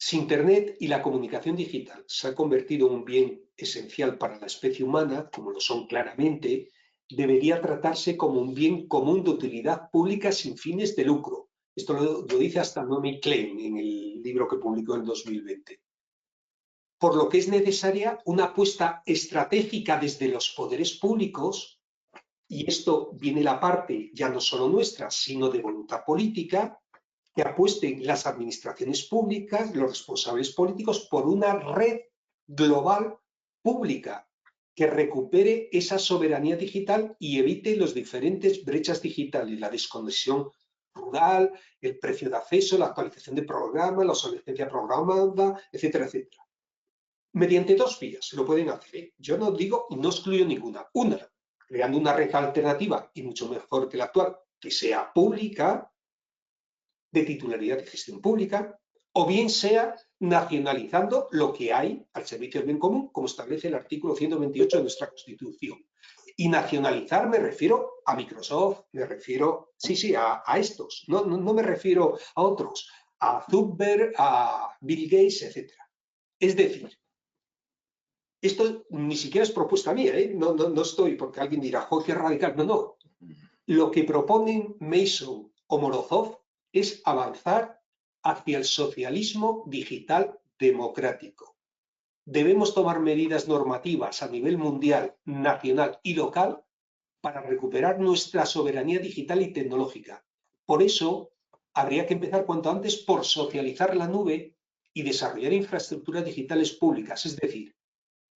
Si Internet y la comunicación digital se han convertido en un bien esencial para la especie humana, como lo son claramente, debería tratarse como un bien común de utilidad pública sin fines de lucro. Esto lo dice hasta Naomi Klein en el libro que publicó en 2020. Por lo que es necesaria una apuesta estratégica desde los poderes públicos, y esto viene la parte ya no solo nuestra, sino de voluntad política, que apuesten las administraciones públicas, los responsables políticos, por una red global pública que recupere esa soberanía digital y evite las diferentes brechas digitales, la desconexión rural, el precio de acceso, la actualización de programas, la obsolescencia programada, etcétera, etcétera. Mediante dos vías lo pueden hacer, ¿eh? Yo no digo y no excluyo ninguna. Una, creando una red alternativa y mucho mejor que la actual, que sea pública, de titularidad y gestión pública, o bien sea nacionalizando lo que hay al servicio del bien común, como establece el artículo 128 de nuestra Constitución. Y nacionalizar me refiero a Microsoft, me refiero, a estos, no me refiero a otros, a Zuckerberg, a Bill Gates, etc. Es decir, esto ni siquiera es propuesta mía, ¿eh? No estoy, porque alguien dirá, joder, qué radical. No. Lo que proponen Mason o Morozov es avanzar hacia el socialismo digital democrático. Debemos tomar medidas normativas a nivel mundial, nacional y local para recuperar nuestra soberanía digital y tecnológica. Por eso, habría que empezar cuanto antes por socializar la nube y desarrollar infraestructuras digitales públicas, es decir,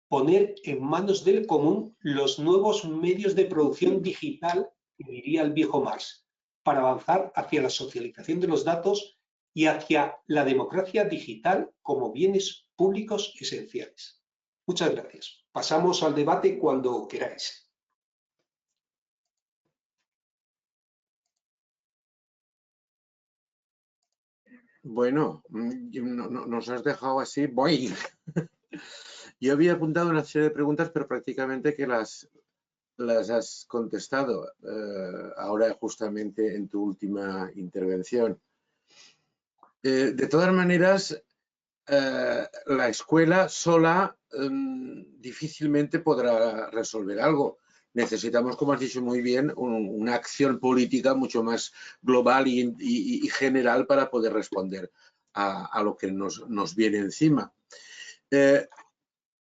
poner en manos del común los nuevos medios de producción digital, que diría el viejo Marx, para avanzar hacia la socialización de los datos y hacia la democracia digital como bienes públicos esenciales. Muchas gracias. Pasamos al debate cuando queráis. Bueno, nos has dejado así, voy. Yo había apuntado una serie de preguntas, pero prácticamente que las has contestado ahora justamente en tu última intervención. De todas maneras, la escuela sola difícilmente podrá resolver algo. Necesitamos, como has dicho muy bien, una acción política mucho más global y general para poder responder a lo que nos viene encima.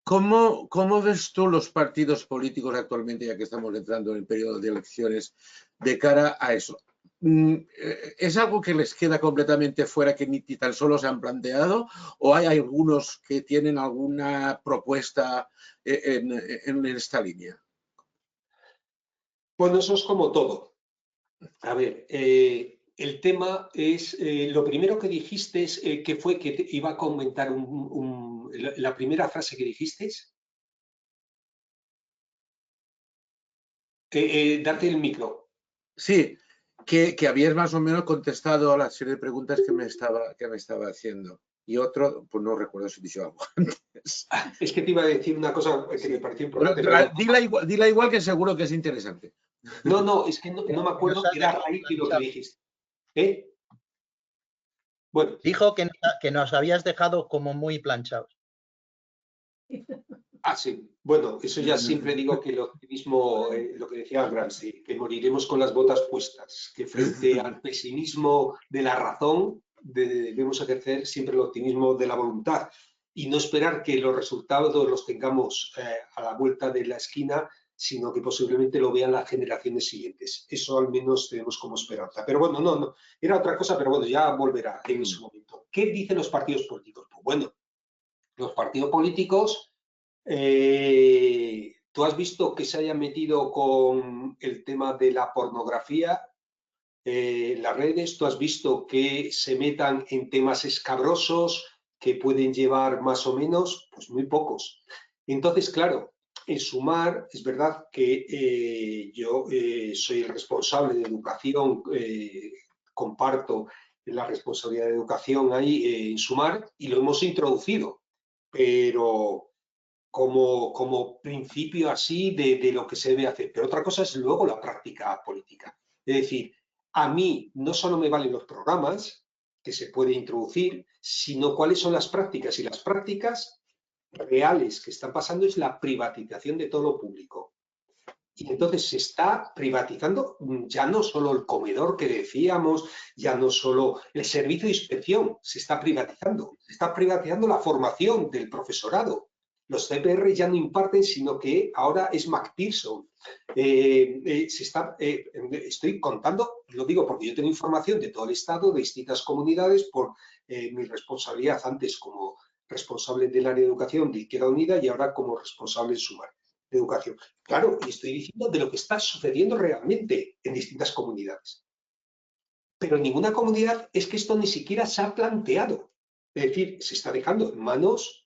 ¿Cómo ves tú los partidos políticos actualmente, ya que estamos entrando en el periodo de elecciones, de cara a eso? ¿Es algo que les queda completamente fuera, que ni tan solo se han planteado, o hay algunos que tienen alguna propuesta en esta línea? Bueno, eso es como todo. A ver, el tema es, lo primero que dijiste es que fue que iba a comentar la primera frase que dijiste. Darte el micro. Sí, que habías más o menos contestado a la serie de preguntas que me estaba haciendo. Y otro, pues no recuerdo si he dicho algo antes. Es que te iba a decir una cosa que me pareció importante. Dila igual, que seguro que es interesante. No, es que no me acuerdo, era a raíz de lo que dijiste. Bueno. Dijo que nos habías dejado como muy planchados. Sí. Bueno, eso ya siempre digo que el optimismo, lo que decía Gramsci, que moriremos con las botas puestas, que frente al pesimismo de la razón debemos ejercer siempre el optimismo de la voluntad y no esperar que los resultados los tengamos a la vuelta de la esquina, sino que posiblemente lo vean las generaciones siguientes. Eso al menos tenemos como esperanza. Pero bueno, no, era otra cosa, pero bueno, ya volverá en su momento. ¿Qué dicen los partidos políticos? Pues bueno, los partidos políticos... ¿Tú has visto que se haya metido con el tema de la pornografía en las redes? ¿Tú has visto que se metan en temas escabrosos que pueden llevar más o menos? Pues muy pocos. Entonces, claro, en Sumar es verdad que yo soy el responsable de educación, comparto la responsabilidad de educación ahí en Sumar y lo hemos introducido, pero como principio así de lo que se debe hacer. Pero otra cosa es luego la práctica política. Es decir, a mí no solo me valen los programas, que se puede introducir, sino cuáles son las prácticas. Y las prácticas reales que están pasando es la privatización de todo lo público. Y entonces se está privatizando ya no solo el comedor que decíamos, ya no solo el servicio de inspección, se está privatizando la formación del profesorado. Los CPR ya no imparten, sino que ahora es McPherson. Estoy contando, lo digo porque yo tengo información de todo el Estado, de distintas comunidades, por mi responsabilidad antes como responsable del área de educación de Izquierda Unida y ahora como responsable de Sumar de educación. Claro, y estoy diciendo de lo que está sucediendo realmente en distintas comunidades. Pero en ninguna comunidad es que esto ni siquiera se ha planteado. Es decir, se está dejando en manos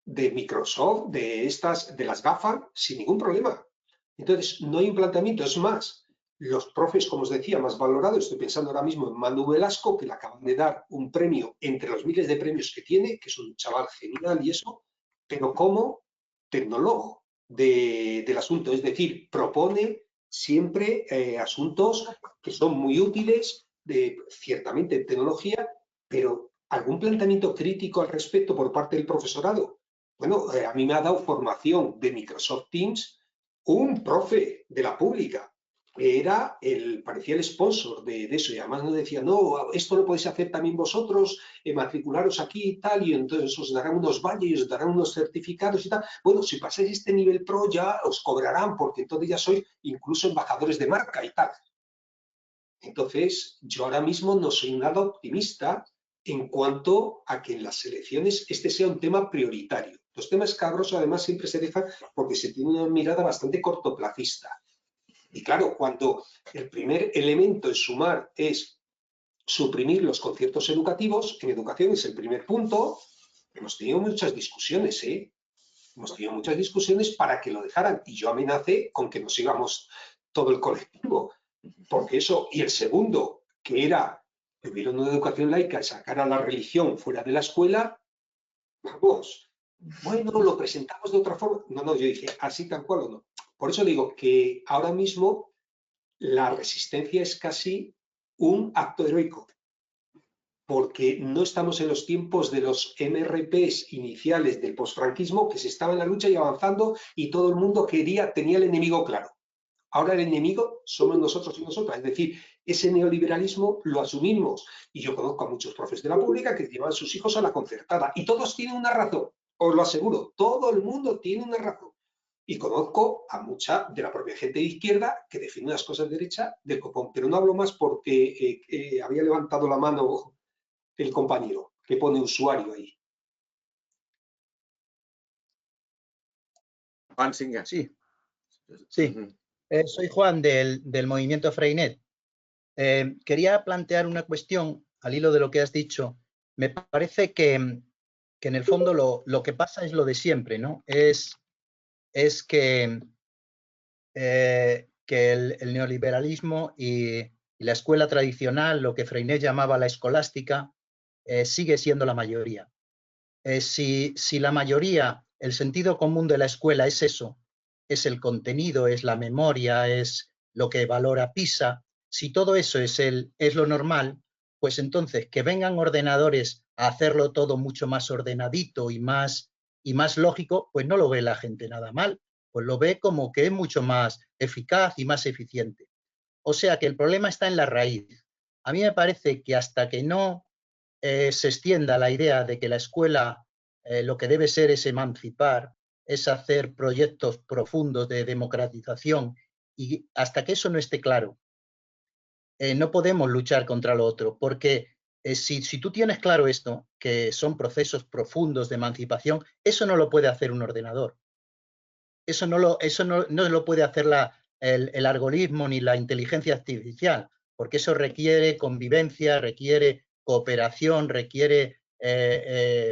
de Microsoft, de las GAFA, sin ningún problema. Entonces, no hay un planteamiento. Es más, los profes, como os decía, más valorados, estoy pensando ahora mismo en Manu Velasco, que le acaban de dar un premio entre los miles de premios que tiene, que es un chaval genial y eso, pero como tecnólogo del asunto, es decir, propone siempre asuntos que son muy útiles, ciertamente en tecnología, pero algún planteamiento crítico al respecto por parte del profesorado. Bueno, a mí me ha dado formación de Microsoft Teams un profe de la pública, que parecía el sponsor de eso, y además nos decía, no, esto lo podéis hacer también vosotros, matricularos aquí y tal, y entonces os darán unos badges, os darán unos certificados y tal. Bueno, si pasáis este nivel pro ya os cobrarán, porque entonces ya sois incluso embajadores de marca y tal. Entonces, yo ahora mismo no soy nada optimista en cuanto a que en las elecciones este sea un tema prioritario. Los temas escabrosos además siempre se dejan porque se tiene una mirada bastante cortoplacista. Y claro, cuando el primer elemento en Sumar es suprimir los conciertos educativos, en educación es el primer punto, hemos tenido muchas discusiones, Hemos tenido muchas discusiones para que lo dejaran y yo amenacé con que nos íbamos todo el colectivo, porque eso, y el segundo, que era que hubiera una educación laica y sacar a la religión fuera de la escuela, vamos, bueno, lo presentamos de otra forma. No, yo dije, así tal cual o no. Por eso digo que ahora mismo la resistencia es casi un acto heroico, porque no estamos en los tiempos de los MRPs iniciales del posfranquismo, que se estaba en la lucha y avanzando y todo el mundo tenía el enemigo claro. Ahora el enemigo somos nosotros y nosotras, es decir, ese neoliberalismo lo asumimos. Y yo conozco a muchos profes de la pública que llevan a sus hijos a la concertada y todos tienen una razón, os lo aseguro, todo el mundo tiene una razón. Y conozco a mucha de la propia gente de izquierda que defiende unas cosas de derecha del copón, pero no hablo más porque había levantado la mano el compañero que pone usuario ahí. Juan Singa. Sí. Soy Juan del movimiento Freinet. Quería plantear una cuestión al hilo de lo que has dicho. Me parece que en el fondo lo que pasa es lo de siempre, ¿no? Es que el neoliberalismo y la escuela tradicional, lo que Freinet llamaba la escolástica, sigue siendo la mayoría. Si la mayoría, el sentido común de la escuela es eso, es el contenido, es la memoria, es lo que valora PISA, si todo eso es lo normal, pues entonces que vengan ordenadores a hacerlo todo mucho más ordenadito y más lógico, pues no lo ve la gente nada mal, pues lo ve como que es mucho más eficaz y más eficiente. O sea que el problema está en la raíz. A mí me parece que hasta que no se extienda la idea de que la escuela lo que debe ser es emancipar, es hacer proyectos profundos de democratización, y hasta que eso no esté claro, no podemos luchar contra lo otro, porque si tú tienes claro esto, que son procesos profundos de emancipación, eso no lo puede hacer un ordenador. Eso no lo puede hacer el algoritmo ni la inteligencia artificial, porque eso requiere convivencia, requiere cooperación, requiere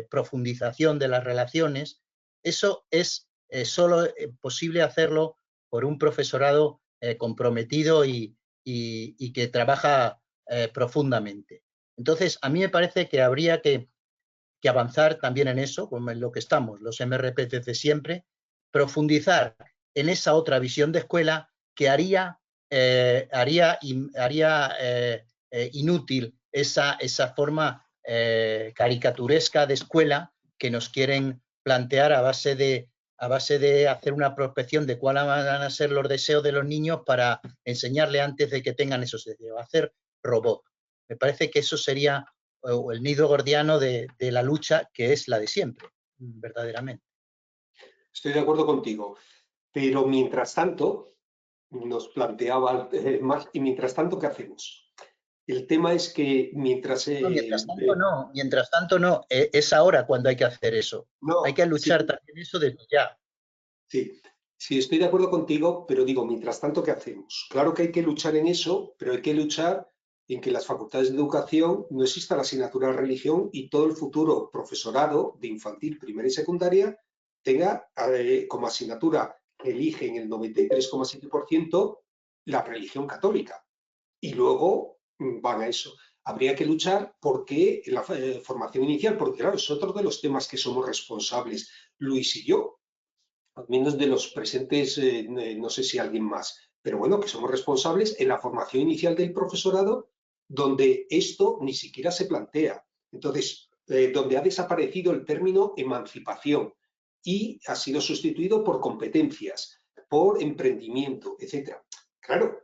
profundización de las relaciones. Eso es solo posible hacerlo por un profesorado comprometido y que trabaja profundamente. Entonces, a mí me parece que habría que avanzar también en eso, como en lo que estamos, los MRP desde siempre, profundizar en esa otra visión de escuela que haría inútil esa forma caricaturesca de escuela que nos quieren plantear a base de hacer una prospección de cuáles van a ser los deseos de los niños para enseñarle antes de que tengan esos deseos, hacer robot. Me parece que eso sería el nido gordiano de la lucha, que es la de siempre, verdaderamente. Estoy de acuerdo contigo, pero mientras tanto, nos planteaba más, y mientras tanto, ¿qué hacemos? El tema es que mientras... mientras tanto no, es ahora cuando hay que hacer eso. No, hay que luchar sí, también eso desde ya. Sí, estoy de acuerdo contigo, pero digo, mientras tanto, ¿qué hacemos? Claro que hay que luchar en eso, pero hay que luchar en que las facultades de educación no exista la asignatura de religión y todo el futuro profesorado de infantil, primaria y secundaria tenga como asignatura que eligen el 93,7% la religión católica. Y luego van a eso. Habría que luchar porque la formación inicial, porque claro, es otro de los temas que somos responsables, Luis y yo, al menos de los presentes, no sé si alguien más, pero bueno, que somos responsables en la formación inicial del profesorado, donde esto ni siquiera se plantea. Entonces, donde ha desaparecido el término emancipación y ha sido sustituido por competencias, por emprendimiento, etc. Claro,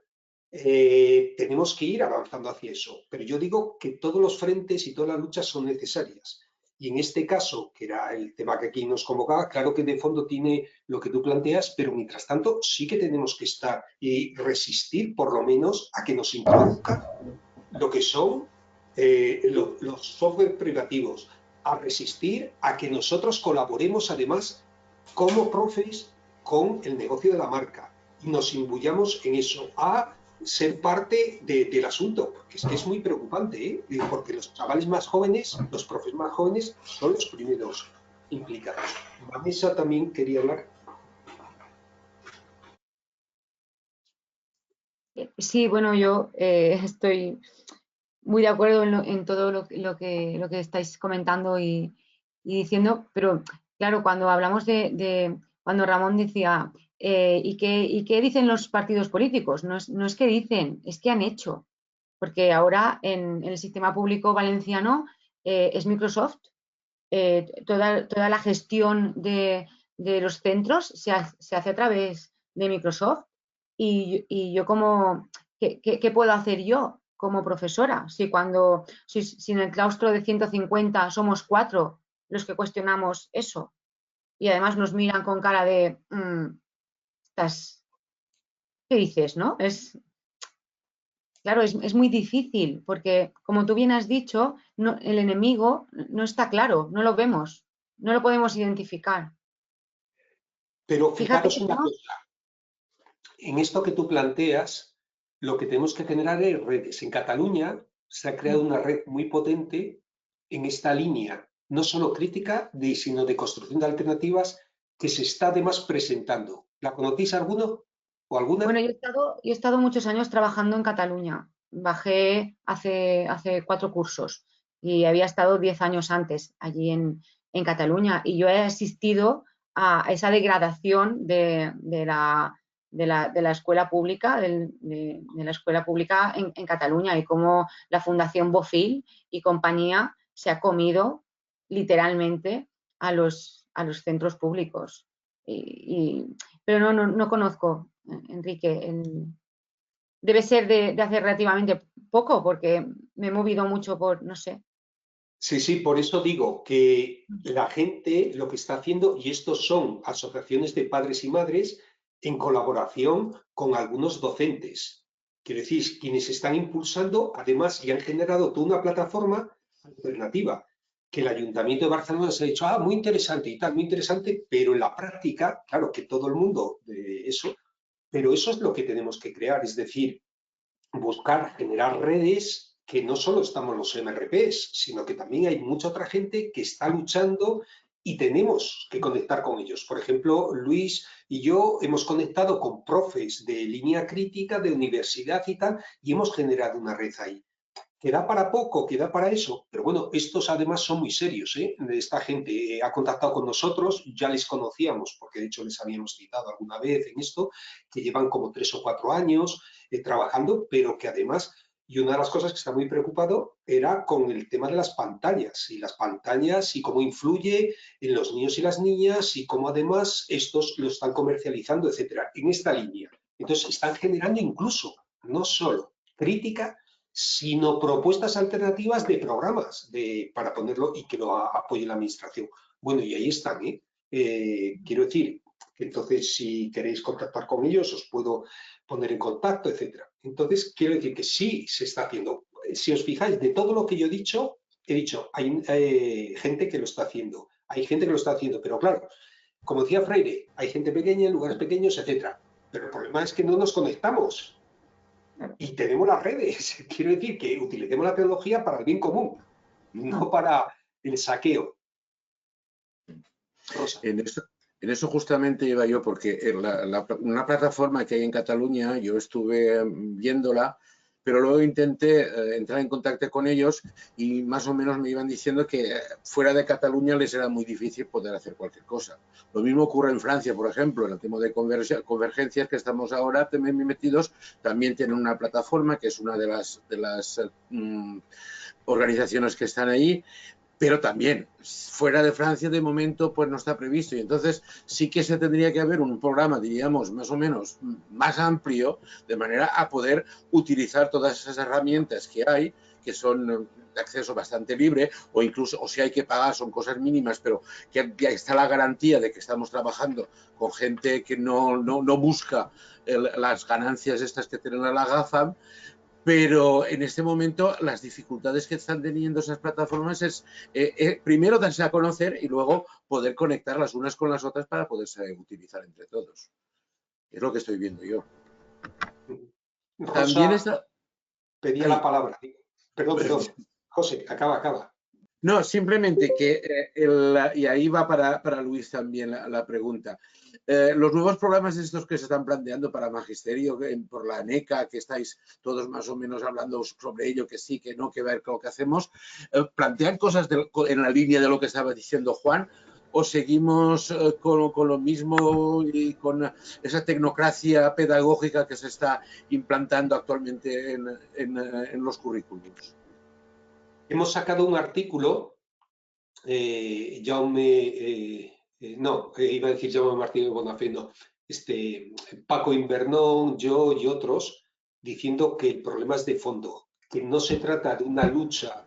tenemos que ir avanzando hacia eso, pero yo digo que todos los frentes y todas las luchas son necesarias. Y en este caso, que era el tema que aquí nos convocaba, claro que de fondo tiene lo que tú planteas, pero mientras tanto sí que tenemos que estar y resistir por lo menos a que nos introduzcan lo que son los software privativos, a resistir a que nosotros colaboremos además como profes con el negocio de la marca y nos imbuyamos en eso, a ser parte del asunto, porque es que es muy preocupante, porque los chavales más jóvenes, los profes más jóvenes, son los primeros implicados. Vanessa también quería hablar. Sí, bueno, yo estoy muy de acuerdo en todo lo que estáis comentando y diciendo, pero claro, cuando hablamos cuando Ramón decía, ¿y qué dicen los partidos políticos? No es que dicen, es que han hecho, porque ahora en el sistema público valenciano es Microsoft, toda la gestión de los centros se hace a través de Microsoft y yo ¿qué puedo hacer yo como profesora? Si en el claustro de 150 somos 4 los que cuestionamos eso y además nos miran con cara de ¿qué dices, no? Claro, es muy difícil porque, como tú bien has dicho, el enemigo no está claro, no lo vemos, no lo podemos identificar. Pero Fíjate fijaros que una cosa, en esto que tú planteas, lo que tenemos que generar es redes. En Cataluña se ha creado una red muy potente en esta línea, no solo crítica, sino de construcción de alternativas que se está además presentando. ¿La conocéis alguno o alguna? Bueno, yo he estado muchos años trabajando en Cataluña. Bajé hace 4 cursos y había estado 10 años antes allí en Cataluña y yo he asistido a esa degradación de la escuela pública, de la escuela pública en Cataluña y cómo la Fundación Bofill y compañía se ha comido literalmente a los centros públicos. Pero no conozco, Enrique. Debe ser de hace relativamente poco porque me he movido mucho no sé. Sí, por eso digo que la gente lo que está haciendo, y estos son asociaciones de padres y madres en colaboración con algunos docentes, quiero decir, quienes están impulsando, además, y han generado toda una plataforma alternativa, que el Ayuntamiento de Barcelona se ha dicho, muy interesante y tal, muy interesante, pero en la práctica, claro que todo el mundo pero eso es lo que tenemos que crear, es decir, buscar generar redes que no solo estamos los MRPs, sino que también hay mucha otra gente que está luchando y tenemos que conectar con ellos. Por ejemplo, Luis y yo hemos conectado con profes de línea crítica, de universidad y tal, y hemos generado una red ahí. Que da para poco, que da para eso, pero bueno, estos además son muy serios, ¿eh? Esta gente ha contactado con nosotros, ya les conocíamos, porque de hecho les habíamos citado alguna vez en esto, que llevan como 3 o 4 años trabajando, pero que además Y una de las cosas que está muy preocupado era con el tema de las pantallas y cómo influye en los niños y las niñas y cómo además estos lo están comercializando, etcétera, en esta línea. Entonces están generando incluso no solo crítica, sino propuestas alternativas de programas para ponerlo y que lo apoye la administración. Bueno, y ahí están, ¿eh? Quiero decir que entonces si queréis contactar con ellos os puedo poner en contacto, etcétera. Entonces, quiero decir que sí se está haciendo. Si os fijáis, de todo lo que yo he dicho, hay gente que lo está haciendo. Hay gente que lo está haciendo, pero claro, como decía Freire, hay gente pequeña en lugares pequeños, etcétera. Pero el problema es que no nos conectamos. Y tenemos las redes. Quiero decir que utilicemos la tecnología para el bien común, no para el saqueo. Rosa. En eso justamente iba yo, porque una plataforma que hay en Cataluña, yo estuve viéndola, pero luego intenté entrar en contacto con ellos y más o menos me iban diciendo que fuera de Cataluña les era muy difícil poder hacer cualquier cosa. Lo mismo ocurre en Francia, por ejemplo, en el tema de convergencias que estamos ahora también metidos, también tienen una plataforma que es una de las organizaciones que están ahí, pero también fuera de Francia de momento pues no está previsto, y entonces sí que se tendría que haber un programa, diríamos, más o menos más amplio, de manera a poder utilizar todas esas herramientas que hay, que son de acceso bastante libre, o incluso, o si hay que pagar, son cosas mínimas, pero que ya está la garantía de que estamos trabajando con gente que no busca las ganancias estas que tienen la GAFAM. Pero en este momento las dificultades que están teniendo esas plataformas es primero darse a conocer y luego poder conectar las unas con las otras para poderse utilizar entre todos. Es lo que estoy viendo yo. Rosa, también está... pedía la palabra. Perdón. José, acaba. No, simplemente que, y ahí va para Luis también la pregunta. Los nuevos programas estos que se están planteando para magisterio, por la ANECA, que estáis todos más o menos hablando sobre ello, que sí, que no, que ver con lo que hacemos, ¿plantean cosas en la línea de lo que estaba diciendo Juan? ¿O seguimos con lo mismo y con esa tecnocracia pedagógica que se está implantando actualmente en los currículums? Hemos sacado un artículo, iba a decir Jaume Martínez Bonafé, no, Paco Invernón, yo y otros, diciendo que el problema es de fondo, que no se trata de una lucha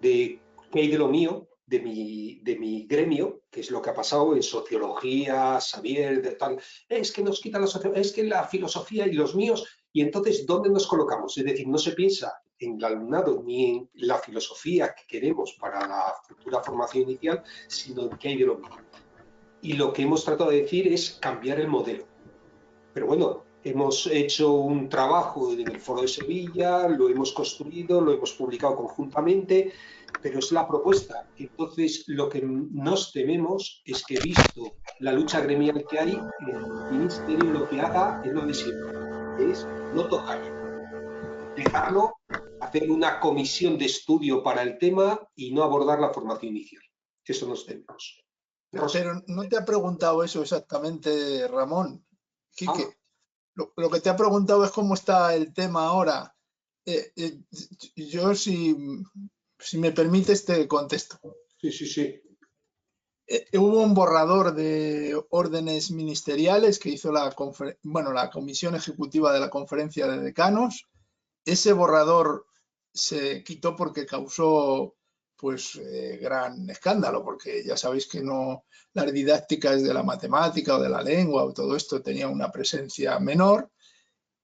de qué hay de lo mío, de mi gremio, que es lo que ha pasado en sociología, Xavier, de tal, es que nos quita la sociología, es que la filosofía y los míos, y entonces, ¿dónde nos colocamos? Es decir, no se piensa en el alumnado ni en la filosofía que queremos para la futura formación inicial, sino en qué hay de lo mío. Y lo que hemos tratado de decir es cambiar el modelo. Pero bueno, hemos hecho un trabajo en el Foro de Sevilla, lo hemos construido, lo hemos publicado conjuntamente, pero es la propuesta. Entonces, lo que nos tememos es que, visto la lucha gremial que hay, el Ministerio lo que haga es lo de siempre, es no tocarlo, dejarlo, hacer una comisión de estudio para el tema y no abordar la formación inicial. Eso nos tememos. Pero no te ha preguntado eso exactamente, Ramón. Quique, lo que te ha preguntado es cómo está el tema ahora. Yo, si me permites, te contesto. Sí. Hubo un borrador de órdenes ministeriales que hizo la Comisión Ejecutiva de la Conferencia de Decanos. Ese borrador se quitó porque causó gran escándalo, porque ya sabéis que no, las didácticas de la matemática o de la lengua o todo esto tenía una presencia menor.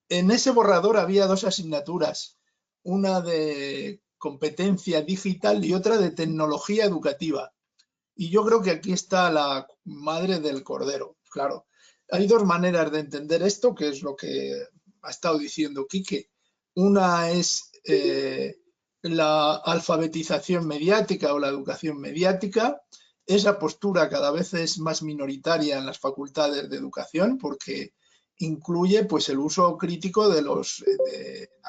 En ese borrador había dos asignaturas, una de competencia digital y otra de tecnología educativa. Y yo creo que aquí está la madre del cordero. Claro, hay dos maneras de entender esto, que es lo que ha estado diciendo Quique. Una es la alfabetización mediática o la educación mediática. Esa postura cada vez es más minoritaria en las facultades de educación porque incluye el uso crítico de las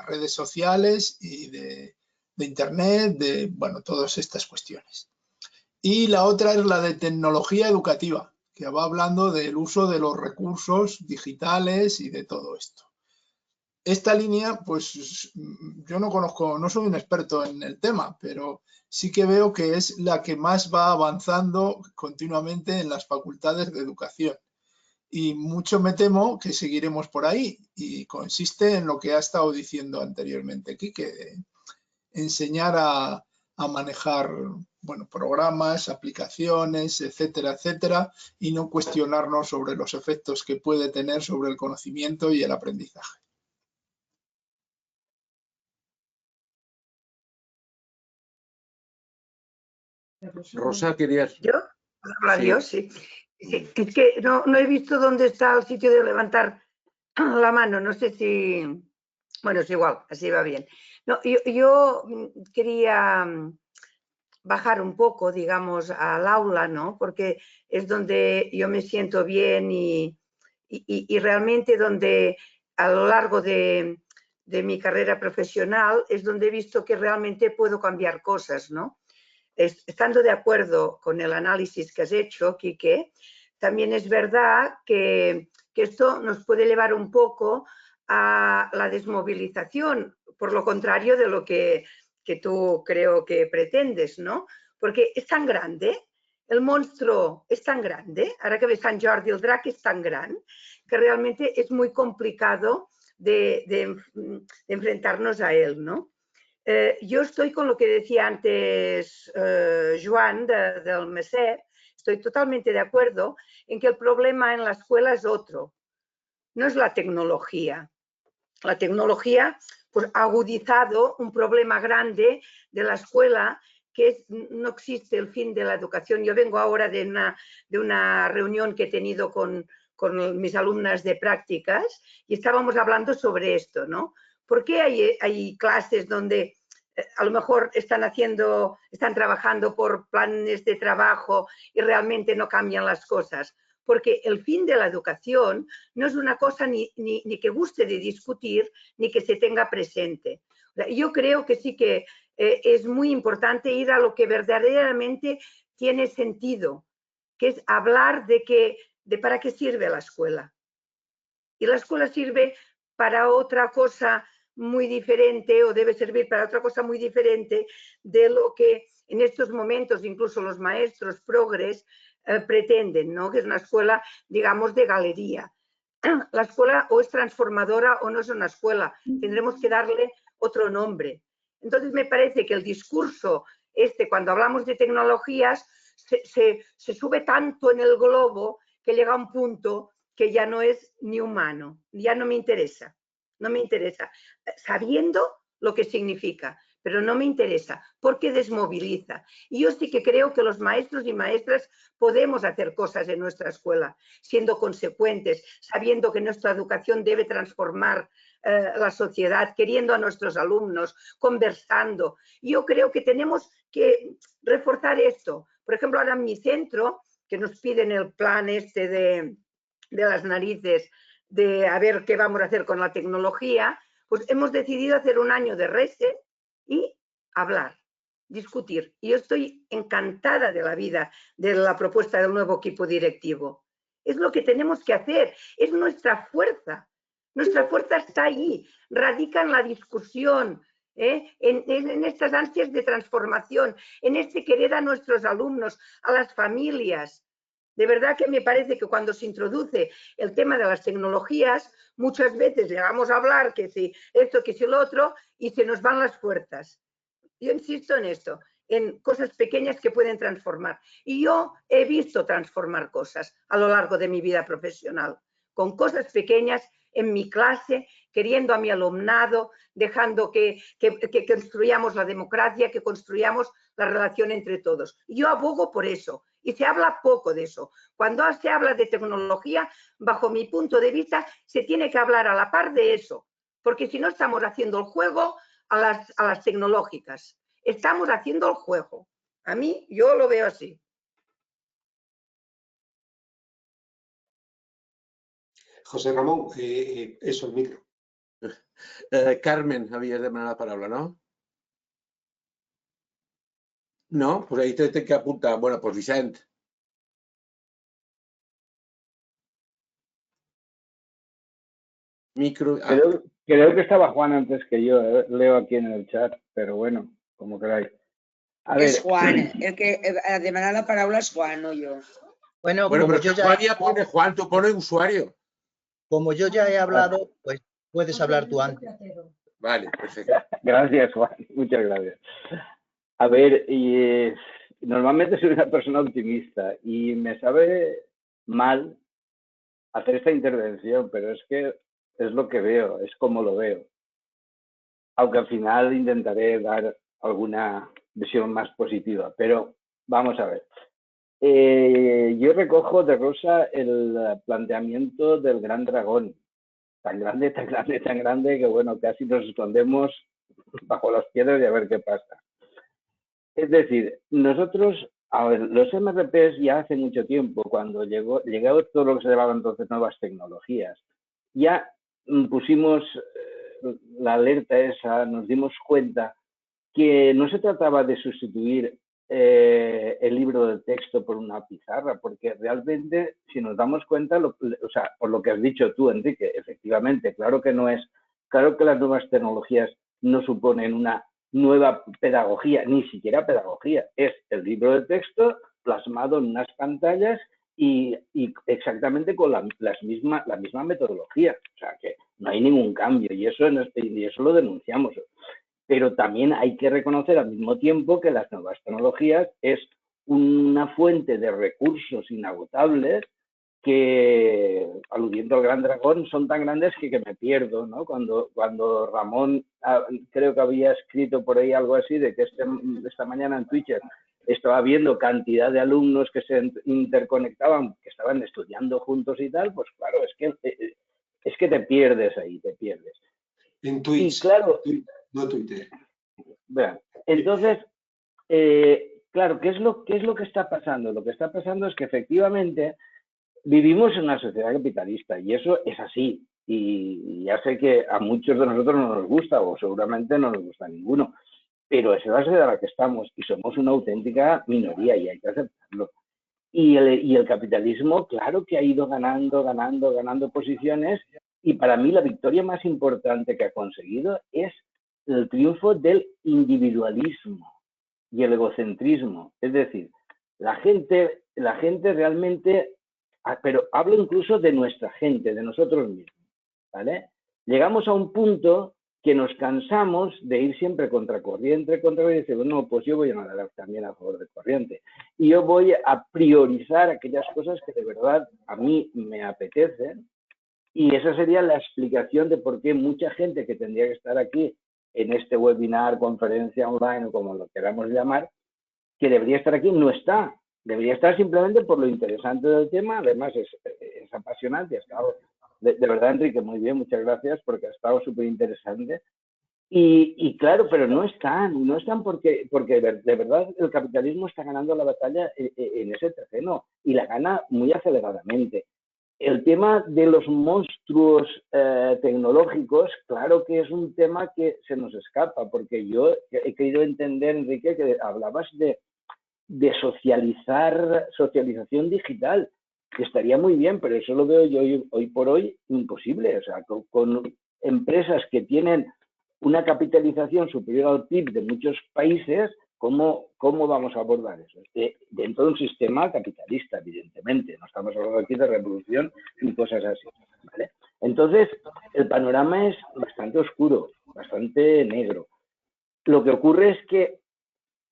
redes sociales y de Internet, todas estas cuestiones. Y la otra es la de tecnología educativa, que va hablando del uso de los recursos digitales y de todo esto. esta línea, pues yo no conozco, no soy un experto en el tema, pero sí que veo que es la que más va avanzando continuamente en las facultades de educación. Y mucho me temo que seguiremos por ahí. Y consiste en lo que ha estado diciendo anteriormente aquí, que enseñar a manejar, bueno, programas, aplicaciones, etcétera, etcétera, y no cuestionarnos sobre los efectos que puede tener sobre el conocimiento y el aprendizaje. Rosa, querías... ¿Yo? ¿Puedo hablar Sí. yo? Sí. Sí. Es que no he visto dónde está el sitio de levantar la mano. No sé si... Bueno, es igual, así va bien. No, yo quería bajar un poco, digamos, al aula, ¿no? Porque es donde yo me siento bien y realmente donde a lo largo de mi carrera profesional es donde he visto que realmente puedo cambiar cosas, ¿no? Estando de acuerdo con el análisis que has hecho, Quique, también es verdad que esto nos puede llevar un poco a la desmovilización, por lo contrario de lo que tú creo que pretendes, ¿no? Porque es tan grande, el monstruo es tan grande, ahora que ve Sant Jordi el drac es tan gran, que realmente es muy complicado de enfrentarnos a él, ¿no? Yo estoy con lo que decía antes Joan del MESEP, estoy totalmente de acuerdo en que el problema en la escuela es otro, no es la tecnología. La tecnología pues, ha agudizado un problema grande de la escuela, que es, no existe el fin de la educación. Yo vengo ahora de una reunión que he tenido con mis alumnas de prácticas y estábamos hablando sobre esto, ¿no? ¿Por qué hay clases donde a lo mejor están trabajando por planes de trabajo y realmente no cambian las cosas? Porque el fin de la educación no es una cosa ni que guste de discutir, ni que se tenga presente. Yo creo que sí que es muy importante ir a lo que verdaderamente tiene sentido, que es hablar de para qué sirve la escuela. Y la escuela sirve para otra cosa muy diferente o debe servir para otra cosa muy diferente de lo que en estos momentos incluso los maestros progres pretenden, ¿no? Que es una escuela, digamos, de galería. La escuela o es transformadora o no es una escuela. Tendremos que darle otro nombre. Entonces me parece que el discurso cuando hablamos de tecnologías, se sube tanto en el globo que llega a un punto que ya no es ni humano, ya no me interesa, sabiendo lo que significa, pero no me interesa porque desmoviliza. Y yo sí que creo que los maestros y maestras podemos hacer cosas en nuestra escuela, siendo consecuentes, sabiendo que nuestra educación debe transformar la sociedad, queriendo a nuestros alumnos, conversando. Yo creo que tenemos que reforzar esto. Por ejemplo, ahora en mi centro, que nos piden el plan de las narices, de a ver qué vamos a hacer con la tecnología, pues hemos decidido hacer un año de reset y hablar, discutir. Y yo estoy encantada de la vida, de la propuesta del nuevo equipo directivo. Es lo que tenemos que hacer, es nuestra fuerza. Nuestra fuerza está ahí, radica en la discusión, en estas ansias de transformación, en querer a nuestros alumnos, a las familias. De verdad que me parece que cuando se introduce el tema de las tecnologías, muchas veces llegamos a hablar que si esto, que si lo otro, y se nos van las fuerzas. Yo insisto en esto, en cosas pequeñas que pueden transformar. Y yo he visto transformar cosas a lo largo de mi vida profesional, con cosas pequeñas en mi clase, queriendo a mi alumnado, dejando que construyamos la democracia, que construyamos la relación entre todos. Yo abogo por eso. Y se habla poco de eso. Cuando se habla de tecnología, bajo mi punto de vista, se tiene que hablar a la par de eso, porque si no estamos haciendo el juego a las tecnológicas. Estamos haciendo el juego. A mí, yo lo veo así. José Ramón, eso, el micro. Carmen, habías demanat la paraula, no? No? Pues ahí té que apuntar. Bueno, pues Vicent. Micro... Creo que estaba Juan antes que yo, leo aquí en el chat, pero bueno, como queráis. A ver. És Juan, el que ha demanat la paraula és Juan, no jo. Bueno, Bueno, como pero yo, Juan ya pone, Juan, tú pones usuario. como yo ya he hablado, pues puedes hablar tú antes. Vale, perfecto. Gracias, Juan. Muchas gracias. A ver, normalmente soy una persona optimista y me sabe mal hacer esta intervención, pero es que es lo que veo, es como lo veo. Aunque al final intentaré dar alguna visión más positiva, pero vamos a ver. Yo recojo de Rosa el planteamiento del gran dragón, tan grande, tan grande, tan grande, que bueno, casi nos escondemos bajo las piedras y a ver qué pasa. Es decir, nosotros, a ver, los MRPs ya hace mucho tiempo, cuando llegó todo lo que se llamaba entonces nuevas tecnologías, ya pusimos la alerta esa, nos dimos cuenta que no se trataba de sustituir el libro de texto por una pizarra, porque realmente, si nos damos cuenta, o sea, por lo que has dicho tú, Enrique, efectivamente, claro que las nuevas tecnologías no suponen una nueva pedagogía, ni siquiera pedagogía, es el libro de texto plasmado en unas pantallas y exactamente con la misma metodología, o sea que no hay ningún cambio y eso lo denunciamos. Pero también hay que reconocer al mismo tiempo que las nuevas tecnologías es una fuente de recursos inagotables que, aludiendo al gran dragón, son tan grandes que me pierdo, ¿no? Cuando Ramón creo que había escrito por ahí algo así de que esta mañana en Twitter estaba viendo cantidad de alumnos que se interconectaban, que estaban estudiando juntos y tal, pues claro, es que te pierdes ahí, te pierdes. En Twitch, y claro, no Twitter. Vean, entonces, claro, ¿qué es lo que está pasando? Lo que está pasando es que efectivamente vivimos en una sociedad capitalista y eso es así. Y ya sé que a muchos de nosotros no nos gusta o seguramente no nos gusta a ninguno, pero es la sociedad en la que estamos y somos una auténtica minoría y hay que aceptarlo. Y el capitalismo, claro que ha ido ganando posiciones y para mí la victoria más importante que ha conseguido es el triunfo del individualismo y el egocentrismo. Es decir, la gente realmente, pero hablo incluso de nuestra gente, de nosotros mismos, ¿vale? Llegamos a un punto que nos cansamos de ir siempre contracorriente, y decir, bueno, pues yo voy a nadar también a favor de corriente. Y yo voy a priorizar aquellas cosas que de verdad a mí me apetecen. Y esa sería la explicación de por qué mucha gente que tendría que estar aquí en este webinar, conferencia online o como lo queramos llamar, que debería estar aquí, no está. Debería estar simplemente por lo interesante del tema. Además, es apasionante. Ha estado, de verdad, Enrique, muy bien, muchas gracias, porque ha estado súper interesante. Y claro, pero no están porque de verdad el capitalismo está ganando la batalla en ese terreno y la gana muy aceleradamente. El tema de los monstruos tecnológicos, claro que es un tema que se nos escapa, porque yo he querido entender, Enrique, que hablabas de socialización digital, que estaría muy bien, pero eso lo veo yo hoy por hoy imposible. O sea, con empresas que tienen una capitalización superior al PIB de muchos países, ¿cómo vamos a abordar eso? Dentro de un sistema capitalista, evidentemente. No estamos hablando aquí de revolución ni cosas así, ¿vale? Entonces, el panorama es bastante oscuro, bastante negro. Lo que ocurre es que,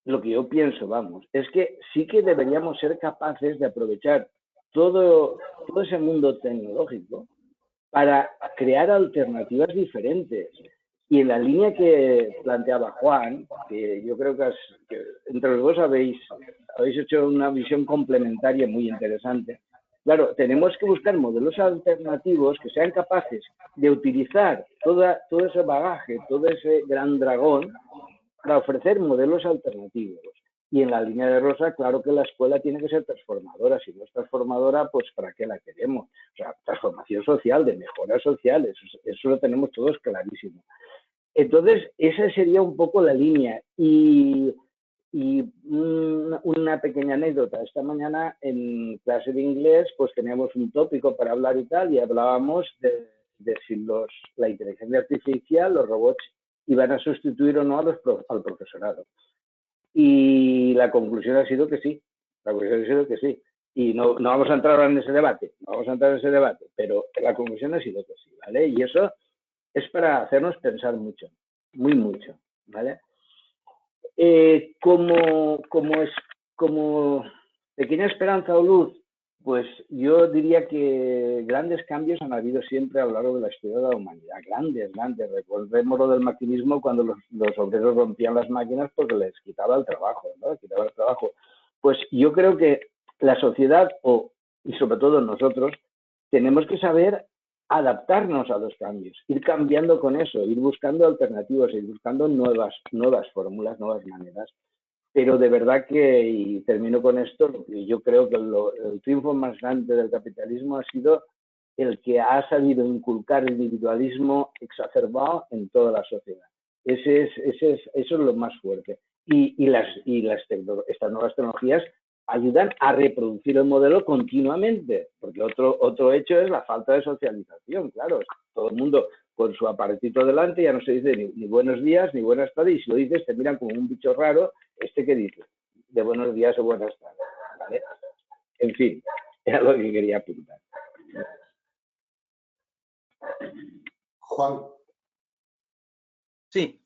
lo que yo pienso, es que sí que deberíamos ser capaces de aprovechar todo ese mundo tecnológico para crear alternativas diferentes. Y en la línea que planteaba Juan, que yo creo que entre los dos habéis hecho una visión complementaria muy interesante. Claro, tenemos que buscar modelos alternativos que sean capaces de utilizar todo ese bagaje, todo ese gran dragón, para ofrecer modelos alternativos. Y en la línea de Rosa, claro que la escuela tiene que ser transformadora. Si no es transformadora, pues ¿para qué la queremos? O sea, transformación social, de mejoras sociales, eso lo tenemos todos clarísimo. Entonces, esa sería un poco la línea. Y una pequeña anécdota. Esta mañana en clase de inglés, pues teníamos un tópico para hablar y tal, y hablábamos de si la inteligencia artificial, los robots, iban a sustituir o no al profesorado. Y la conclusión ha sido que sí. La conclusión ha sido que sí. Y no vamos a entrar en ese debate, pero la conclusión ha sido que sí, ¿vale? Y eso es para hacernos pensar mucho, muy mucho, ¿vale? Como pequeña esperanza o luz, pues yo diría que grandes cambios han habido siempre a lo largo de la historia de la humanidad. Grandes. Recordemos lo del maquinismo cuando los obreros rompían las máquinas porque les quitaba el trabajo, ¿no? Pues yo creo que la sociedad, y sobre todo nosotros, tenemos que saber adaptarnos a los cambios, ir cambiando con eso, ir buscando alternativas, ir buscando nuevas fórmulas, nuevas maneras. Pero de verdad que, y termino con esto, yo creo que el triunfo más grande del capitalismo ha sido el que ha sabido inculcar el individualismo exacerbado en toda la sociedad. Eso es lo más fuerte. Y estas nuevas tecnologías ayudan a reproducir el modelo continuamente, porque otro hecho es la falta de socialización, claro. Todo el mundo con su aparatito delante ya no se dice ni buenos días ni buenas tardes, y si lo dices te miran como un bicho raro. ¿Qué dice? De buenos días o buenas tardes, ¿vale? En fin, era lo que quería apuntar. Juan. Sí,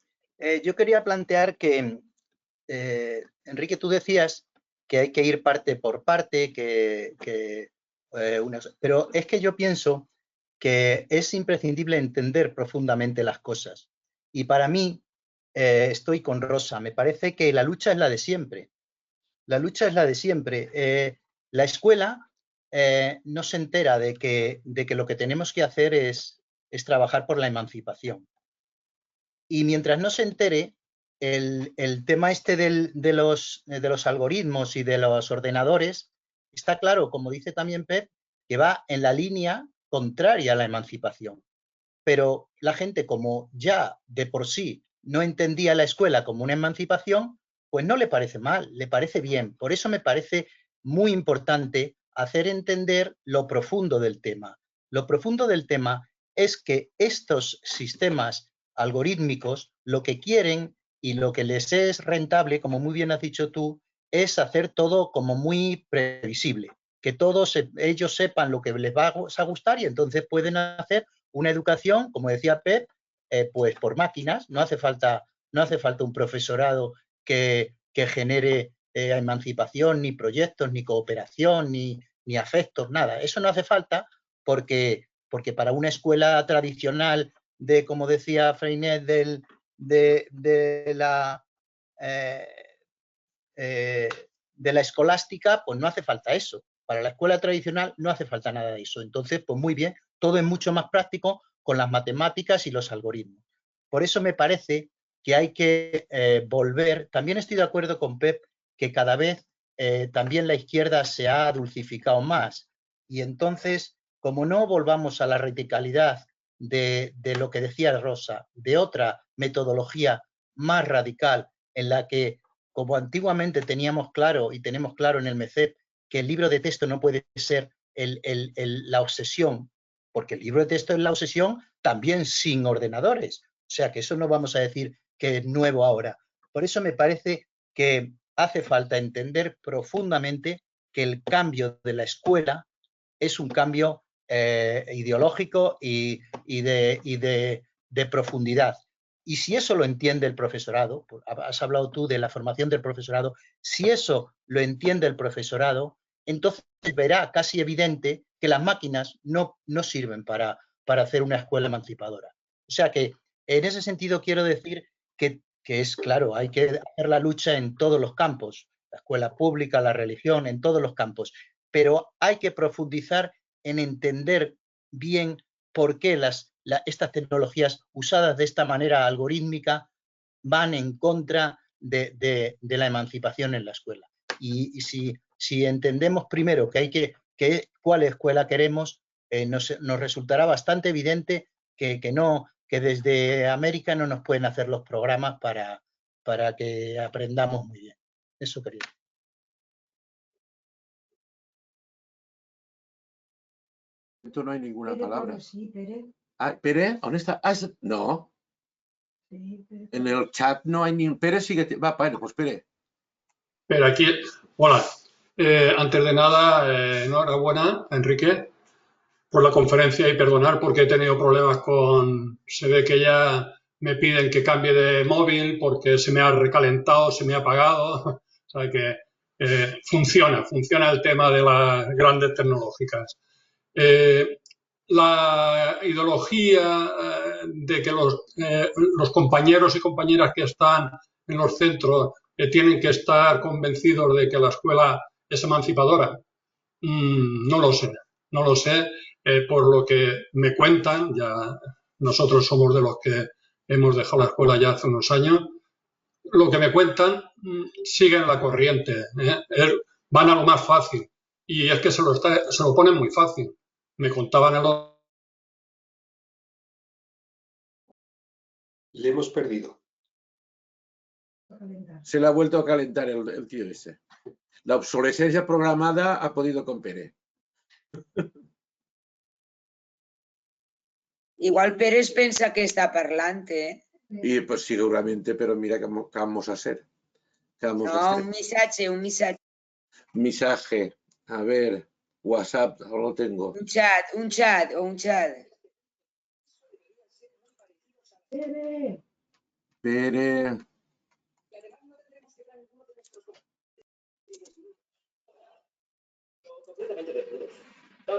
yo quería plantear que, Enrique, tú decías que hay que ir parte por parte, pero es que yo pienso que es imprescindible entender profundamente las cosas. Y para mí, estoy con Rosa, me parece que la lucha es la de siempre. La lucha es la de siempre. La escuela no se entera de que lo que tenemos que hacer es trabajar por la emancipación. Y mientras no se entere, el tema este de los algoritmos y de los ordenadores, está claro, como dice también Pep, que va en la línea contraria a la emancipación. Pero la gente, como ya de por sí no entendía la escuela como una emancipación, pues no le parece mal, le parece bien. Por eso me parece muy importante hacer entender lo profundo del tema. Lo profundo del tema es que estos sistemas algorítmicos lo que quieren y lo que les es rentable, como muy bien has dicho tú, es hacer todo como muy previsible, que todos ellos sepan lo que les va a gustar y entonces pueden hacer una educación, como decía Pep, pues por máquinas. No hace falta un profesorado que genere emancipación, ni proyectos, ni cooperación, ni afectos, nada. Eso no hace falta porque para una escuela tradicional de, como decía Freinet, de la escolástica, pues no hace falta eso. Para la escuela tradicional no hace falta nada de eso. Entonces, pues muy bien, todo es mucho más práctico con las matemáticas y los algoritmos. Por eso me parece que hay que volver. También estoy de acuerdo con Pep que cada vez también la izquierda se ha dulcificado más. Y entonces, como no volvamos a la radicalidad de lo que decía Rosa, de otra metodología más radical en la que, como antiguamente teníamos claro y tenemos claro en el MECEP, que el libro de texto no puede ser la obsesión, porque el libro de texto es la obsesión también sin ordenadores. O sea que eso no vamos a decir que es nuevo ahora. Por eso me parece que hace falta entender profundamente que el cambio de la escuela es un cambio ideológico y de profundidad. Y si eso lo entiende el profesorado, has hablado tú de la formación del profesorado, si eso lo entiende el profesorado, entonces verá casi evidente que las máquinas no sirven para hacer una escuela emancipadora. O sea que en ese sentido quiero decir que es claro, hay que hacer la lucha en todos los campos, la escuela pública, la religión, en todos los campos, pero hay que profundizar en entender bien por qué estas tecnologías usadas de esta manera algorítmica van en contra de la emancipación en la escuela. Y si entendemos primero cuál escuela queremos, nos resultará bastante evidente que desde América no nos pueden hacer los programas para que aprendamos muy bien. Eso quería. No hay ninguna palabra. Sí, Pere. Ah, Pere, ¿dónde está? Ah, no. En el chat no hay ni un... Pere sigue... Va, vale, pues Pere. Pero aquí, hola. Antes de nada, enhorabuena, Enrique, por la conferencia y perdonar porque he tenido problemas con... Se ve que ya me piden que cambie de móvil porque se me ha recalentado, se me ha apagado. O sea que funciona el tema de las grandes tecnológicas. La ideología de que los compañeros y compañeras que están en los centros tienen que estar convencidos de que la escuela es emancipadora, no lo sé, por lo que me cuentan, ya nosotros somos de los que hemos dejado la escuela ya hace unos años, lo que me cuentan siguen la corriente, van a lo más fácil y es que se lo ponen muy fácil. Me contaban Le hemos perdido. Se le ha vuelto a calentar el tío ese. La obsolescencia programada ha podido con Pere. Igual Pérez pensa que està parlant, Y pues seguramente, pero mira qué vamos a hacer. No, un missatge. Mensaje. A ver, WhatsApp, no lo tengo. Un chat. Pere.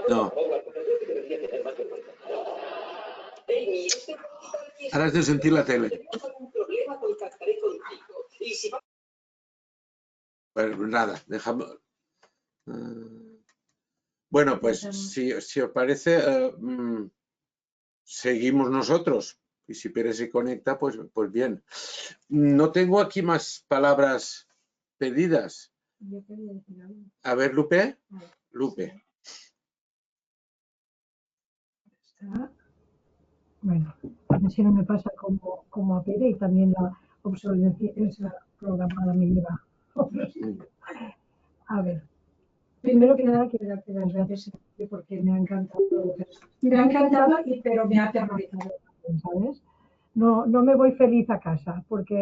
No. Ahora has de sentir la tele. Pues nada, dejamos. Bueno, pues si os parece, seguimos nosotros. Y si Pérez se conecta, pues bien. No tengo aquí más palabras pedidas. A ver, Lupe. Lupe. Bueno, a ver si no me pasa como a Pere y también la obsolescencia programada me lleva. A ver, primero que nada quiero darte las gracias porque me ha encantado. Me ha encantado, pero me ha aterrorizado también, ¿sabes? No me voy feliz a casa porque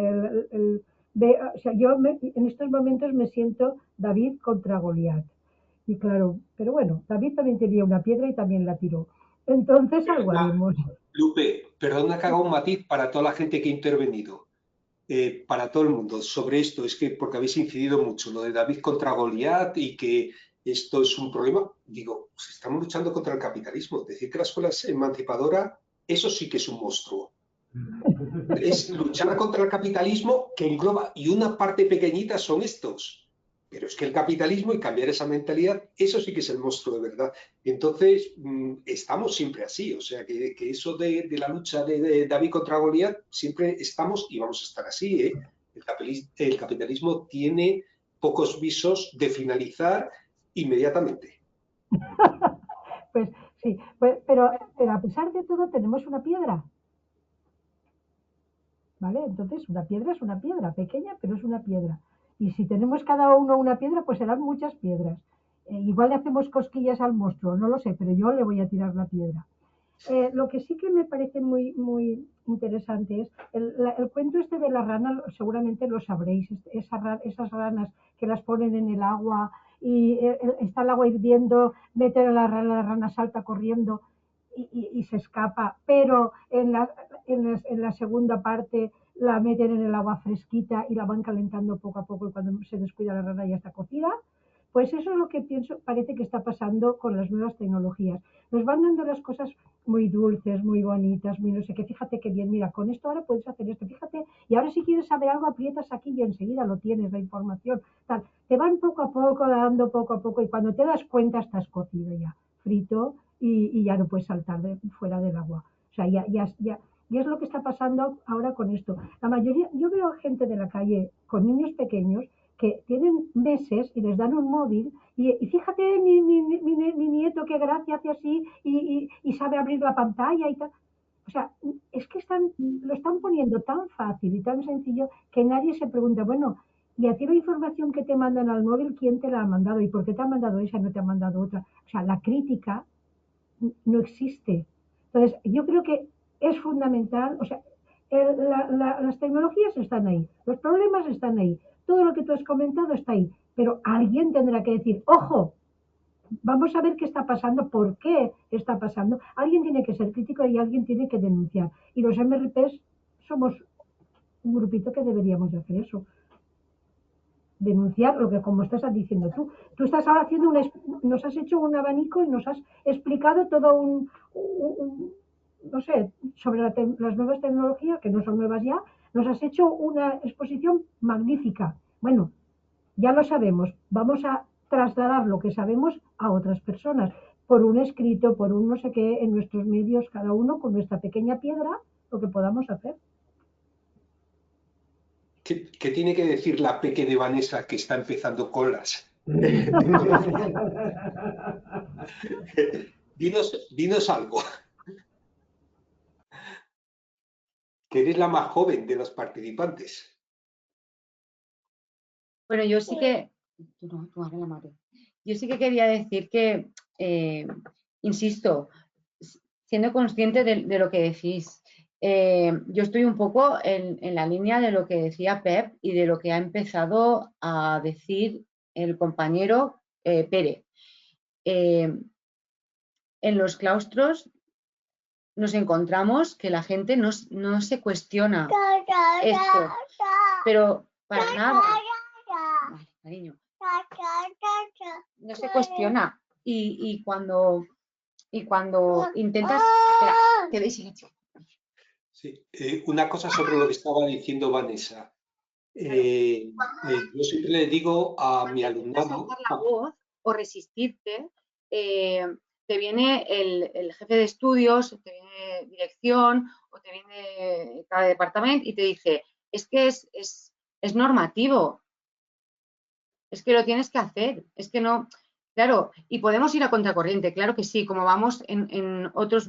o sea, yo en estos momentos me siento David contra Goliat. Y claro, pero bueno, David también tenía una piedra y también la tiró. Entonces algo haremos. Lupe, perdona que haga un matiz para toda la gente que ha intervenido, para todo el mundo sobre esto, es que porque habéis incidido mucho, lo de David contra Goliat y que esto es un problema, digo, pues estamos luchando contra el capitalismo, decir que la escuela es emancipadora, eso sí que es un monstruo. Es luchar contra el capitalismo que engloba, y una parte pequeñita son estos. Pero es que el capitalismo y cambiar esa mentalidad, eso sí que es el monstruo de verdad. Entonces, estamos siempre así. O sea, que eso de la lucha de David contra Goliat, siempre estamos y vamos a estar así. El capitalismo tiene pocos visos de finalizar inmediatamente. Pues sí, pero a pesar de todo tenemos una piedra. ¿Vale? Entonces, una piedra es una piedra, pequeña, pero es una piedra. Y si tenemos cada uno una piedra, pues serán muchas piedras. Igual le hacemos cosquillas al monstruo, no lo sé, pero yo le voy a tirar la piedra. Lo que sí que me parece muy interesante es el cuento este de la rana, seguramente lo sabréis, esas ranas que las ponen en el agua y está el agua hirviendo, meten a la rana salta corriendo y se escapa, pero en la segunda parte la meten en el agua fresquita y la van calentando poco a poco y cuando se descuida la rana ya está cocida. Pues eso es lo que pienso, parece que está pasando con las nuevas tecnologías. Nos van dando las cosas muy dulces, muy bonitas, muy no sé qué. Fíjate qué bien, mira, con esto ahora puedes hacer esto, fíjate, y ahora si quieres saber algo aprietas aquí y enseguida lo tienes, la información, tal. Te van poco a poco, dando poco a poco y cuando te das cuenta estás cocido ya, frito y ya no puedes saltar fuera del agua. O sea, y es lo que está pasando ahora con esto. La mayoría, yo veo gente de la calle con niños pequeños que tienen meses y les dan un móvil y fíjate mi nieto qué gracia hace así y sabe abrir la pantalla y tal. O sea, es que lo están poniendo tan fácil y tan sencillo que nadie se pregunta, bueno, y a ti la información que te mandan al móvil, ¿quién te la ha mandado? ¿Y por qué te ha mandado esa y no te ha mandado otra? O sea, la crítica no existe. Entonces, yo creo que es fundamental, o sea, las tecnologías están ahí, los problemas están ahí, todo lo que tú has comentado está ahí, pero alguien tendrá que decir, ojo, vamos a ver qué está pasando, por qué está pasando. Alguien tiene que ser crítico y alguien tiene que denunciar. Y los MRPs somos un grupito que deberíamos de hacer eso. Denunciar lo que, como estás diciendo tú. Tú estás ahora haciendo nos has hecho un abanico y nos has explicado todo no sé, sobre las nuevas tecnologías, que no son nuevas ya, nos has hecho una exposición magnífica. Bueno, ya lo sabemos, vamos a trasladar lo que sabemos a otras personas, por un escrito, por un no sé qué, en nuestros medios, cada uno con nuestra pequeña piedra, lo que podamos hacer. ¿Qué tiene que decir la peque de Vanessa que está empezando colas? Dinos algo. Que eres la más joven de los participantes. Bueno, yo sí que... Yo sí que quería decir que, insisto, siendo consciente de lo que decís, yo estoy un poco en la línea de lo que decía Pep y de lo que ha empezado a decir el compañero Pere. En los claustros nos encontramos que la gente no se cuestiona esto, pero para nada. Vale, cariño. No se cuestiona. Y cuando intentas... Espera, te doy silencio. Sí, una cosa sobre lo que estaba diciendo Vanessa. Yo siempre le digo a mi alumnado... Alzar la voz o resistirte, te viene el jefe de estudios, te viene dirección o te viene cada departamento y te dice, es que es normativo, es que lo tienes que hacer, es que no... Claro, y podemos ir a contracorriente, claro que sí, como vamos en otras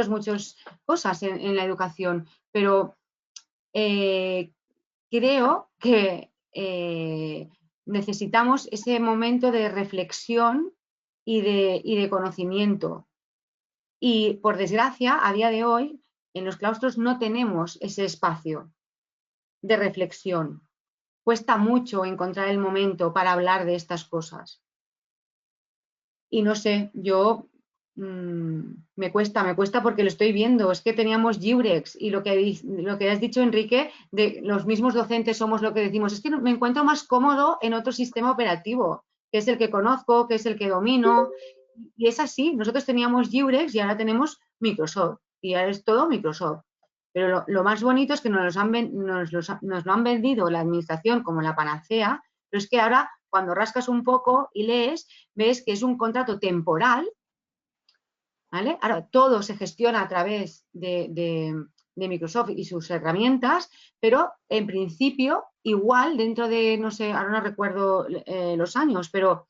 muchas cosas en la educación, pero creo que necesitamos ese momento de reflexión y de conocimiento. Y por desgracia, a día de hoy, en los claustros no tenemos ese espacio de reflexión. Cuesta mucho encontrar el momento para hablar de estas cosas. Y no sé, yo me cuesta porque lo estoy viendo. Es que teníamos Giurex y lo que has dicho, Enrique, de los mismos docentes somos lo que decimos. Es que me encuentro más cómodo en otro sistema operativo, que es el que conozco, que es el que domino. Y es así. Nosotros teníamos Giurex y ahora tenemos Microsoft. Y ahora es todo Microsoft. Pero lo más bonito es que nos lo han vendido la administración como la panacea, pero es que ahora cuando rascas un poco y lees, ves que es un contrato temporal, ¿vale? Ahora todo se gestiona a través de Microsoft y sus herramientas, pero en principio igual dentro de, no sé, ahora no recuerdo los años, pero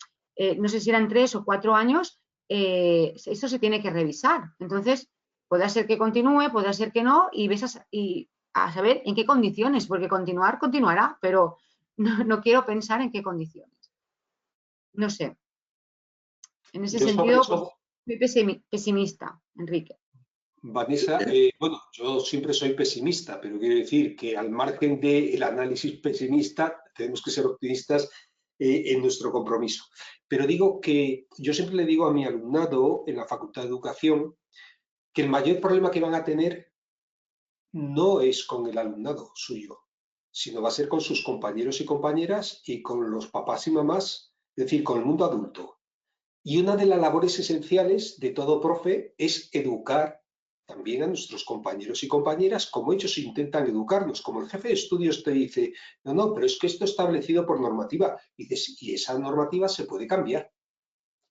no sé si eran 3 o 4 años, eso se tiene que revisar. Entonces, puede ser que continúe, puede ser que no, y ves a saber en qué condiciones, porque continuará, pero no quiero pensar en qué condiciones. No sé. En ese sentido, pues, soy pesimista, Enrique. Vanessa, bueno, yo siempre soy pesimista, pero quiero decir que al margen del análisis pesimista, tenemos que ser optimistas en nuestro compromiso. Pero digo que yo siempre le digo a mi alumnado en la Facultad de Educación que el mayor problema que van a tener no es con el alumnado suyo, sino va a ser con sus compañeros y compañeras y con los papás y mamás, es decir, con el mundo adulto. Y una de las labores esenciales de todo profe es educar también a nuestros compañeros y compañeras como ellos intentan educarnos. Como el jefe de estudios te dice, no, pero es que esto está establecido por normativa. Y dices, y esa normativa se puede cambiar.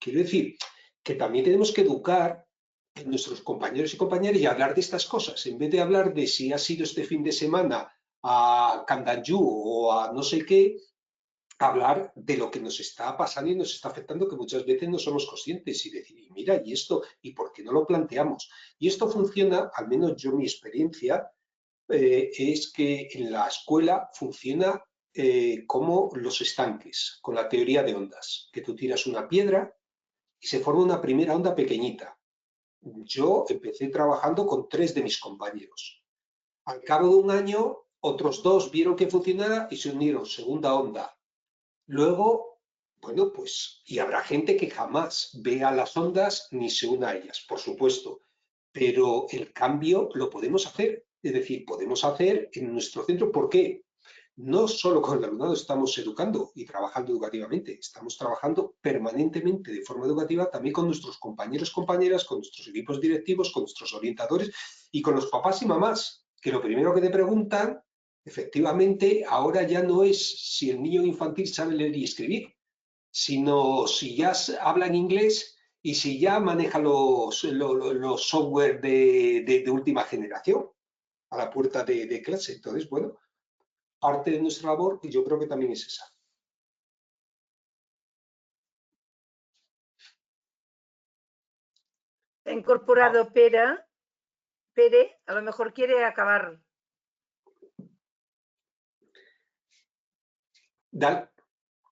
Quiero decir que también tenemos que educar a nuestros compañeros y compañeras y hablar de estas cosas. En vez de hablar de si ha sido este fin de semana a Candanjú o a no sé qué, hablar de lo que nos está pasando y nos está afectando, que muchas veces no somos conscientes, y decir, mira, ¿y esto? ¿Y por qué no lo planteamos? Y esto funciona, al menos yo mi experiencia, es que en la escuela funciona como los estanques, con la teoría de ondas, que tú tiras una piedra y se forma una primera onda pequeñita. Yo empecé trabajando con 3 de mis compañeros. Al cabo de un año, otros 2 vieron que funcionara y se unieron, segunda onda. Luego, bueno, pues, y habrá gente que jamás vea las ondas ni se una a ellas, por supuesto. Pero el cambio lo podemos hacer. Es decir, podemos hacer en nuestro centro. ¿Por qué? No solo con el alumnado estamos educando y trabajando educativamente, estamos trabajando permanentemente de forma educativa también con nuestros compañeros, compañeras, con nuestros equipos directivos, con nuestros orientadores y con los papás y mamás, que lo primero que te preguntan, efectivamente, ahora ya no es si el niño infantil sabe leer y escribir, sino si ya habla en inglés y si ya maneja los software de última generación a la puerta de clase. Entonces, bueno, parte de nuestra labor, y yo creo que también es esa. Ha incorporado Pere, a lo mejor quiere acabar. Dale.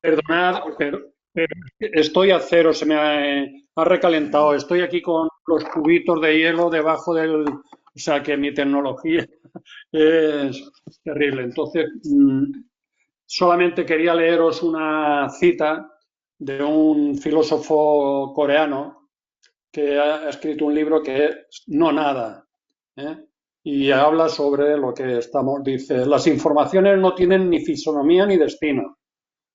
Perdonad, pero estoy a cero, se me ha recalentado. Estoy aquí con los cubitos de hielo debajo del... O sea que mi tecnología es terrible. Entonces, solamente quería leeros una cita de un filósofo coreano que ha escrito un libro que es No Nada, ¿eh? Y habla sobre lo que dice, las informaciones no tienen ni fisonomía ni destino,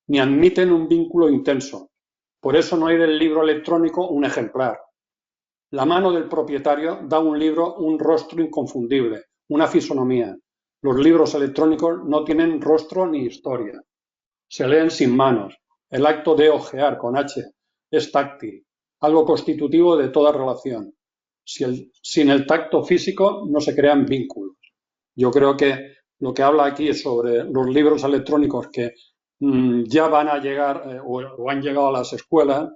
ni admiten un vínculo intenso. Por eso no hay del libro electrónico un ejemplar. La mano del propietario da a un libro un rostro inconfundible, una fisonomía. Los libros electrónicos no tienen rostro ni historia. Se leen sin manos. El acto de hojear con H es táctil, algo constitutivo de toda relación. Sin el tacto físico no se crean vínculos. Yo creo que lo que habla aquí es sobre los libros electrónicos que ya van a llegar o han llegado a las escuelas,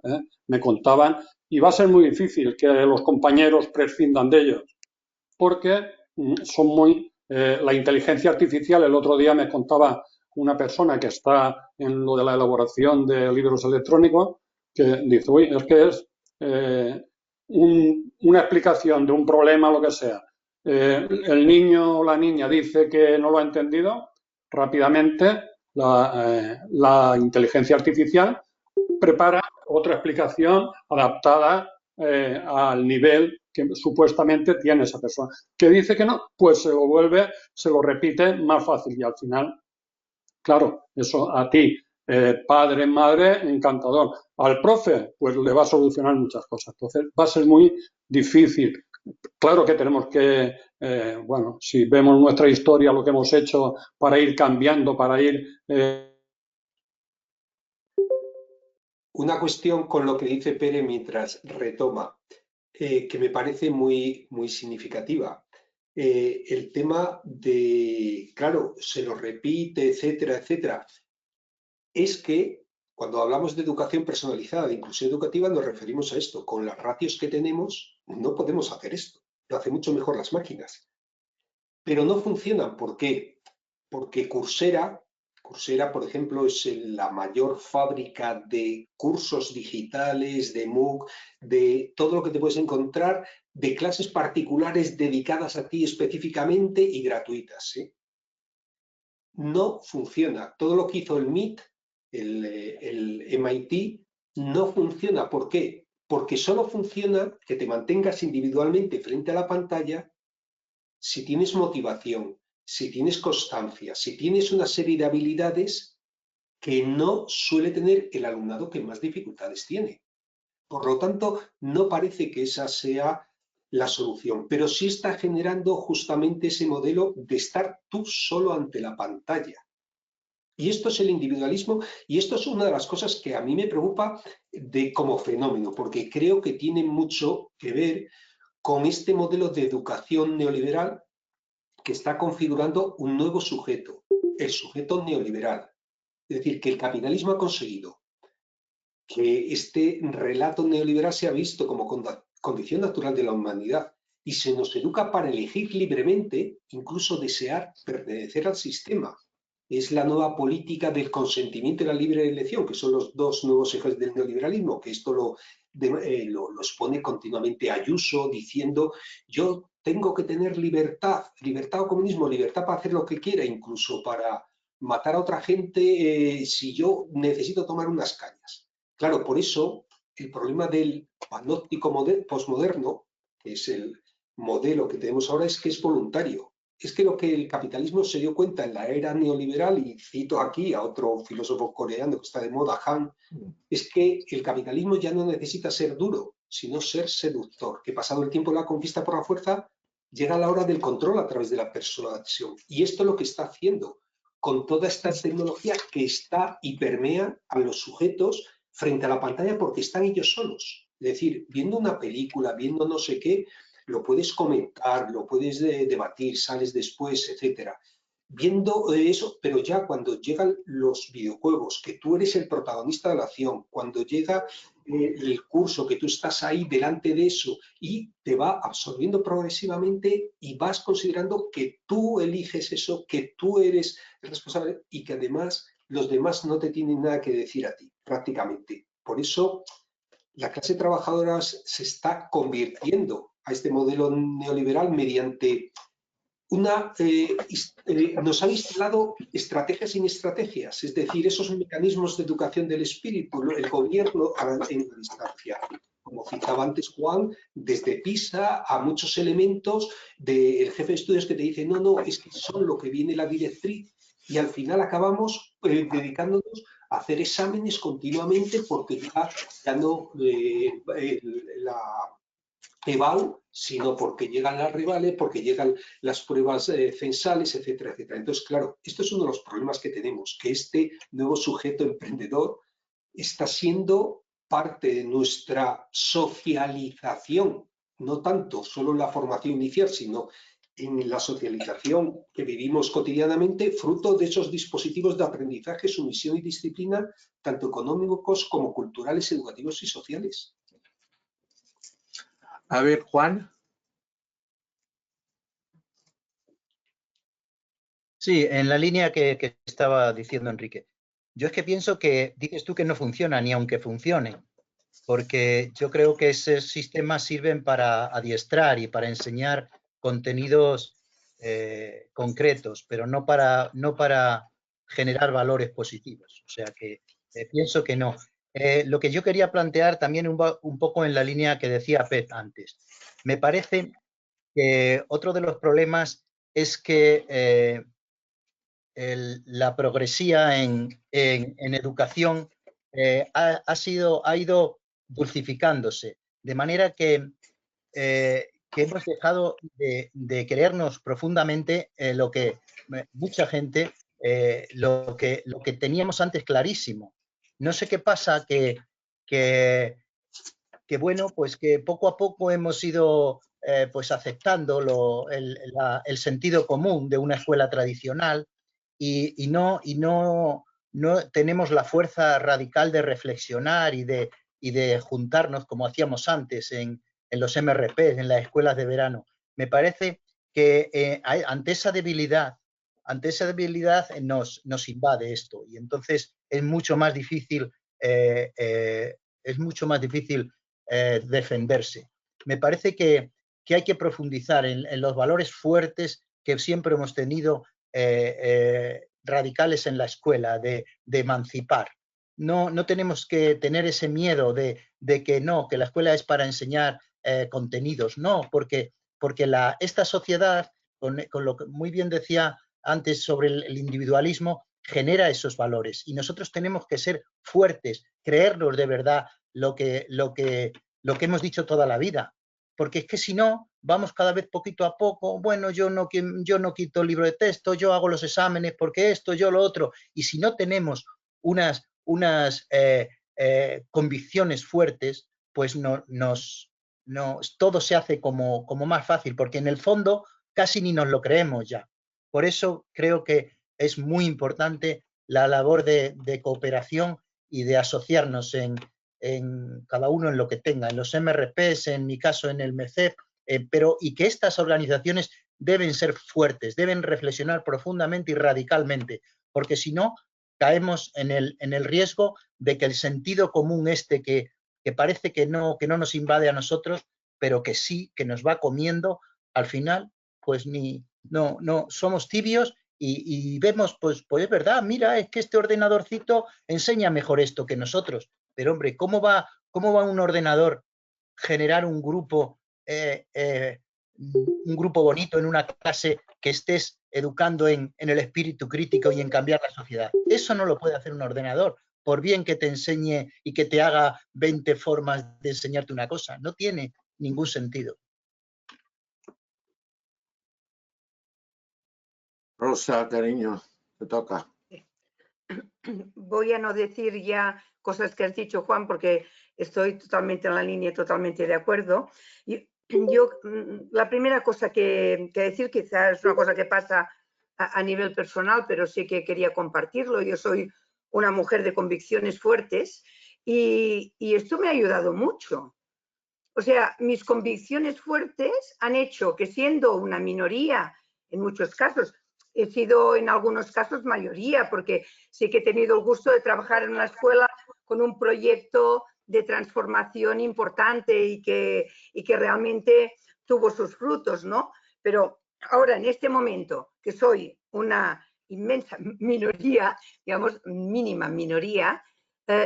me contaban, y va a ser muy difícil que los compañeros prescindan de ellos, porque son muy... la inteligencia artificial, el otro día me contaba una persona que está en lo de la elaboración de libros electrónicos, que dice, uy, es que es una explicación de un problema, lo que sea. El niño o la niña dice que no lo ha entendido, rápidamente la inteligencia artificial prepara otra explicación adaptada al nivel que supuestamente tiene esa persona. Que dice que no, pues se lo repite más fácil y al final, claro, eso a ti, padre, madre, encantador. Al profe, pues le va a solucionar muchas cosas. Entonces va a ser muy difícil. Claro que tenemos que, bueno, si vemos nuestra historia, lo que hemos hecho para ir cambiando, para ir... Una cuestión con lo que dice Pere mientras retoma, que me parece muy, muy significativa. El tema de, claro, se lo repite, etcétera, etcétera. Es que cuando hablamos de educación personalizada, de inclusión educativa, nos referimos a esto. Con las ratios que tenemos, no podemos hacer esto. Lo hacen mucho mejor las máquinas. Pero no funcionan. ¿Por qué? Porque Coursera, por ejemplo, es la mayor fábrica de cursos digitales, de MOOC, de todo lo que te puedes encontrar, de clases particulares dedicadas a ti específicamente y gratuitas, ¿sí? No funciona. Todo lo que hizo el MIT, el MIT, no funciona. ¿Por qué? Porque solo funciona que te mantengas individualmente frente a la pantalla si tienes motivación, si tienes constancia, si tienes una serie de habilidades que no suele tener el alumnado que más dificultades tiene. Por lo tanto, no parece que esa sea la solución, pero sí está generando justamente ese modelo de estar tú solo ante la pantalla. Y esto es el individualismo y esto es una de las cosas que a mí me preocupa como fenómeno, porque creo que tiene mucho que ver con este modelo de educación neoliberal que está configurando un nuevo sujeto, el sujeto neoliberal. Es decir, que el capitalismo ha conseguido que este relato neoliberal sea visto como condición natural de la humanidad y se nos educa para elegir libremente, incluso desear pertenecer al sistema. es la nueva política del consentimiento y la libre elección, que son los dos nuevos ejes del neoliberalismo, que esto lo expone continuamente Ayuso, diciendo yo tengo que tener libertad, libertad o comunismo, libertad para hacer lo que quiera, incluso para matar a otra gente si yo necesito tomar unas cañas. Claro, por eso el problema del panóptico posmoderno, que es el modelo que tenemos ahora, es que es voluntario. Es que lo que el capitalismo se dio cuenta en la era neoliberal, y cito aquí a otro filósofo coreano que está de moda, Han, es que el capitalismo ya no necesita ser duro, sino ser seductor, que pasado el tiempo de la conquista por la fuerza, llega la hora del control a través de la persuasión. Y esto es lo que está haciendo con toda esta tecnología que está y permea a los sujetos frente a la pantalla porque están ellos solos. Es decir, viendo una película, viendo no sé qué, lo puedes comentar, lo puedes debatir, sales después, etcétera. Viendo eso, pero ya cuando llegan los videojuegos, que tú eres el protagonista de la acción, cuando llega el curso, que tú estás ahí delante de eso y te va absorbiendo progresivamente y vas considerando que tú eliges eso, que tú eres el responsable y que además los demás no te tienen nada que decir a ti, prácticamente. Por eso la clase trabajadora se está convirtiendo a este modelo neoliberal mediante nos han instalado estrategias sin estrategias, es decir, esos mecanismos de educación del espíritu, el gobierno en la distancia. Como citaba antes Juan, desde PISA a muchos elementos del jefe de estudios que te dice no, es que son lo que viene la directriz y al final acabamos dedicándonos a hacer exámenes continuamente porque ya no la EVAU, sino porque llegan las rivales, porque llegan las pruebas censales, etcétera, etcétera. Entonces, claro, esto es uno de los problemas que tenemos, que este nuevo sujeto emprendedor está siendo parte de nuestra socialización, no tanto solo en la formación inicial, sino en la socialización que vivimos cotidianamente, fruto de esos dispositivos de aprendizaje, sumisión y disciplina, tanto económicos como culturales, educativos y sociales. A ver, Juan. Sí, en la línea que estaba diciendo Enrique. Yo es que pienso que dices tú que no funciona, ni aunque funcione, porque yo creo que esos sistemas sirven para adiestrar y para enseñar contenidos concretos, pero no para generar valores positivos. O sea que pienso que no. Lo que yo quería plantear también un poco en la línea que decía Pep antes. Me parece que otro de los problemas es que la progresía en educación ha ido dulcificándose, de manera que hemos dejado de creernos profundamente lo que mucha gente, lo que teníamos antes clarísimo. No sé qué pasa, que bueno, pues que poco a poco hemos ido pues aceptando el sentido común de una escuela tradicional y no tenemos la fuerza radical de reflexionar y de juntarnos como hacíamos antes en los MRPs, en las escuelas de verano. Me parece que ante esa debilidad nos invade esto y entonces es mucho más difícil defenderse. Me parece que hay que profundizar en los valores fuertes que siempre hemos tenido radicales en la escuela, de emancipar. No tenemos que tener ese miedo de que no, que la escuela es para enseñar contenidos. No, porque esta sociedad, con lo que muy bien decía antes sobre el individualismo, genera esos valores y nosotros tenemos que ser fuertes, creernos de verdad lo que hemos dicho toda la vida, porque es que si no, vamos cada vez poquito a poco, bueno, yo no quito el libro de texto, yo hago los exámenes porque esto, yo lo otro, y si no tenemos unas convicciones fuertes, pues todo se hace como más fácil, porque en el fondo casi ni nos lo creemos ya. Por eso creo que es muy importante la labor de cooperación y de asociarnos en cada uno en lo que tenga, en los MRPs, en mi caso en el MECEP, y que estas organizaciones deben ser fuertes, deben reflexionar profundamente y radicalmente, porque si no, caemos en el riesgo de que el sentido común que parece que no nos invade a nosotros, pero que sí, que nos va comiendo, al final, pues no somos tibios y vemos, pues es verdad, mira, es que este ordenadorcito enseña mejor esto que nosotros. Pero hombre, ¿cómo va un ordenador generar un grupo bonito en una clase que estés educando en el espíritu crítico y en cambiar la sociedad? Eso no lo puede hacer un ordenador, por bien que te enseñe y que te haga 20 formas de enseñarte una cosa. No tiene ningún sentido. Rosa, cariño, te toca. Voy a no decir ya cosas que has dicho, Juan, porque estoy totalmente en la línea, totalmente de acuerdo. Yo, la primera cosa que decir, quizás es una cosa que pasa a nivel personal, pero sí que quería compartirlo. Yo soy una mujer de convicciones fuertes y esto me ha ayudado mucho. O sea, mis convicciones fuertes han hecho que, siendo una minoría en muchos casos, he sido en algunos casos mayoría, porque sí que he tenido el gusto de trabajar en una escuela con un proyecto de transformación importante y que realmente tuvo sus frutos, ¿no? Pero ahora, en este momento, que soy una inmensa minoría, digamos, mínima minoría,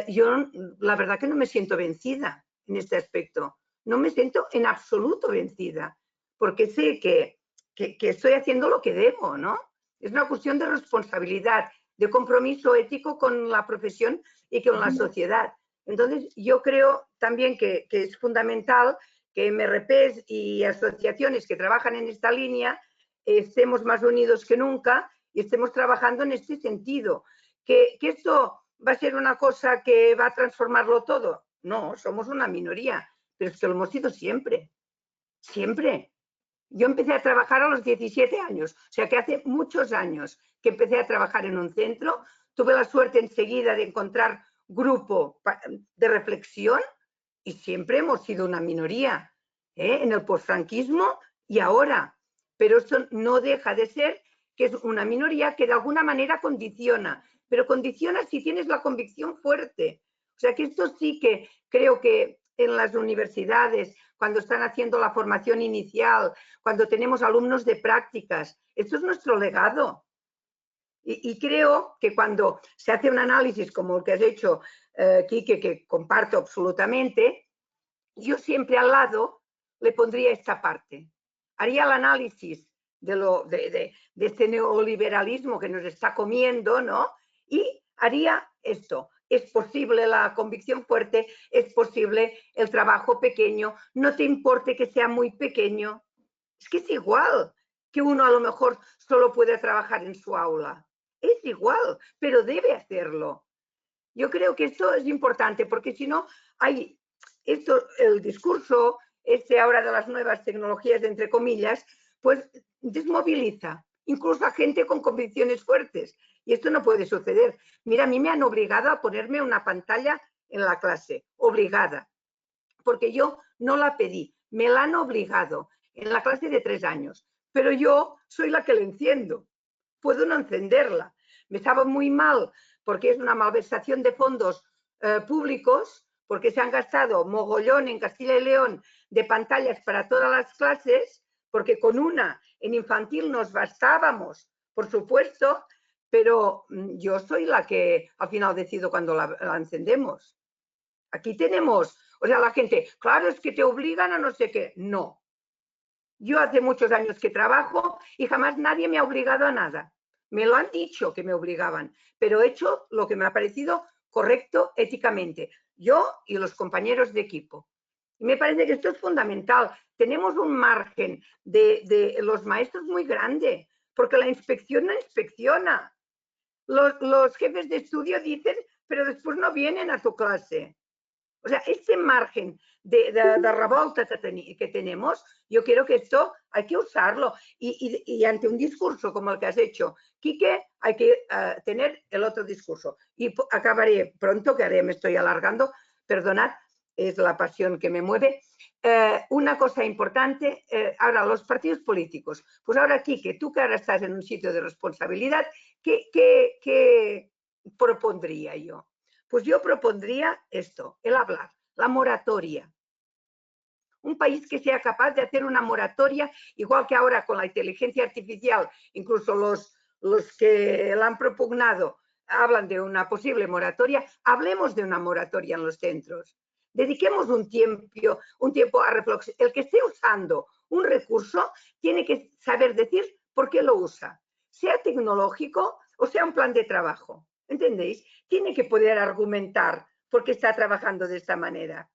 yo la verdad que no me siento vencida en este aspecto. No me siento en absoluto vencida, porque sé que estoy haciendo lo que debo, ¿no? Es una cuestión de responsabilidad, de compromiso ético con la profesión y con la sociedad. Entonces, yo creo también que es fundamental que MRPs y asociaciones que trabajan en esta línea estemos más unidos que nunca y estemos trabajando en este sentido. ¿Que esto va a ser una cosa que va a transformarlo todo? No, somos una minoría, pero es que lo hemos sido siempre, siempre. Yo empecé a trabajar a los 17 años, o sea que hace muchos años que empecé a trabajar en un centro. Tuve la suerte enseguida de encontrar grupo de reflexión y siempre hemos sido una minoría, en el posfranquismo y ahora. Pero esto no deja de ser que es una minoría que de alguna manera condiciona, pero condiciona si tienes la convicción fuerte. O sea que esto sí que creo que en las universidades, cuando están haciendo la formación inicial, cuando tenemos alumnos de prácticas, esto es nuestro legado. Y creo que cuando se hace un análisis como el que has hecho, Quique, que comparto absolutamente, yo siempre al lado le pondría esta parte. Haría el análisis de este neoliberalismo que nos está comiendo, ¿no? Y haría esto. Es posible la convicción fuerte, es posible el trabajo pequeño, no te importe que sea muy pequeño. Es que es igual que uno a lo mejor solo puede trabajar en su aula. Es igual, pero debe hacerlo. Yo creo que esto es importante, porque si no, hay el discurso ahora de las nuevas tecnologías, entre comillas, pues desmoviliza incluso a gente con convicciones fuertes. Y esto no puede suceder. Mira, a mí me han obligado a ponerme una pantalla en la clase, obligada, porque yo no la pedí, me la han obligado en la clase de 3 años, pero yo soy la que la enciendo, puedo no encenderla. Me estaba muy mal porque es una malversación de fondos públicos, porque se han gastado mogollón en Castilla y León de pantallas para todas las clases, porque con una en infantil nos bastábamos, por supuesto, pero yo soy la que al final decido cuando la encendemos. Aquí tenemos, o sea, la gente, claro, es que te obligan a no sé qué. No. Yo hace muchos años que trabajo y jamás nadie me ha obligado a nada. Me lo han dicho que me obligaban, pero he hecho lo que me ha parecido correcto éticamente, yo y los compañeros de equipo. Y me parece que esto es fundamental. Tenemos un margen de los maestros muy grande, porque la inspección no inspecciona. Los jefes de estudio dicen, pero después no vienen a tu clase. O sea, este margen de revolta que tenemos, yo creo que esto hay que usarlo. Y ante un discurso como el que has hecho, Quique, hay que tener el otro discurso. Y acabaré pronto, que ahora me estoy alargando, perdonad. es la pasión que me mueve. Una cosa importante, ahora los partidos políticos, pues ahora aquí, que tú que ahora estás en un sitio de responsabilidad, ¿qué propondría yo? Pues yo propondría esto, el hablar, la moratoria. Un país que sea capaz de hacer una moratoria, igual que ahora con la inteligencia artificial, incluso los que la han propugnado hablan de una posible moratoria, hablemos de una moratoria en los centros. Dediquemos un tiempo a reflexionar. El que esté usando un recurso tiene que saber decir por qué lo usa, sea tecnológico o sea un plan de trabajo. ¿Entendéis? Tiene que poder argumentar por qué está trabajando de esta manera.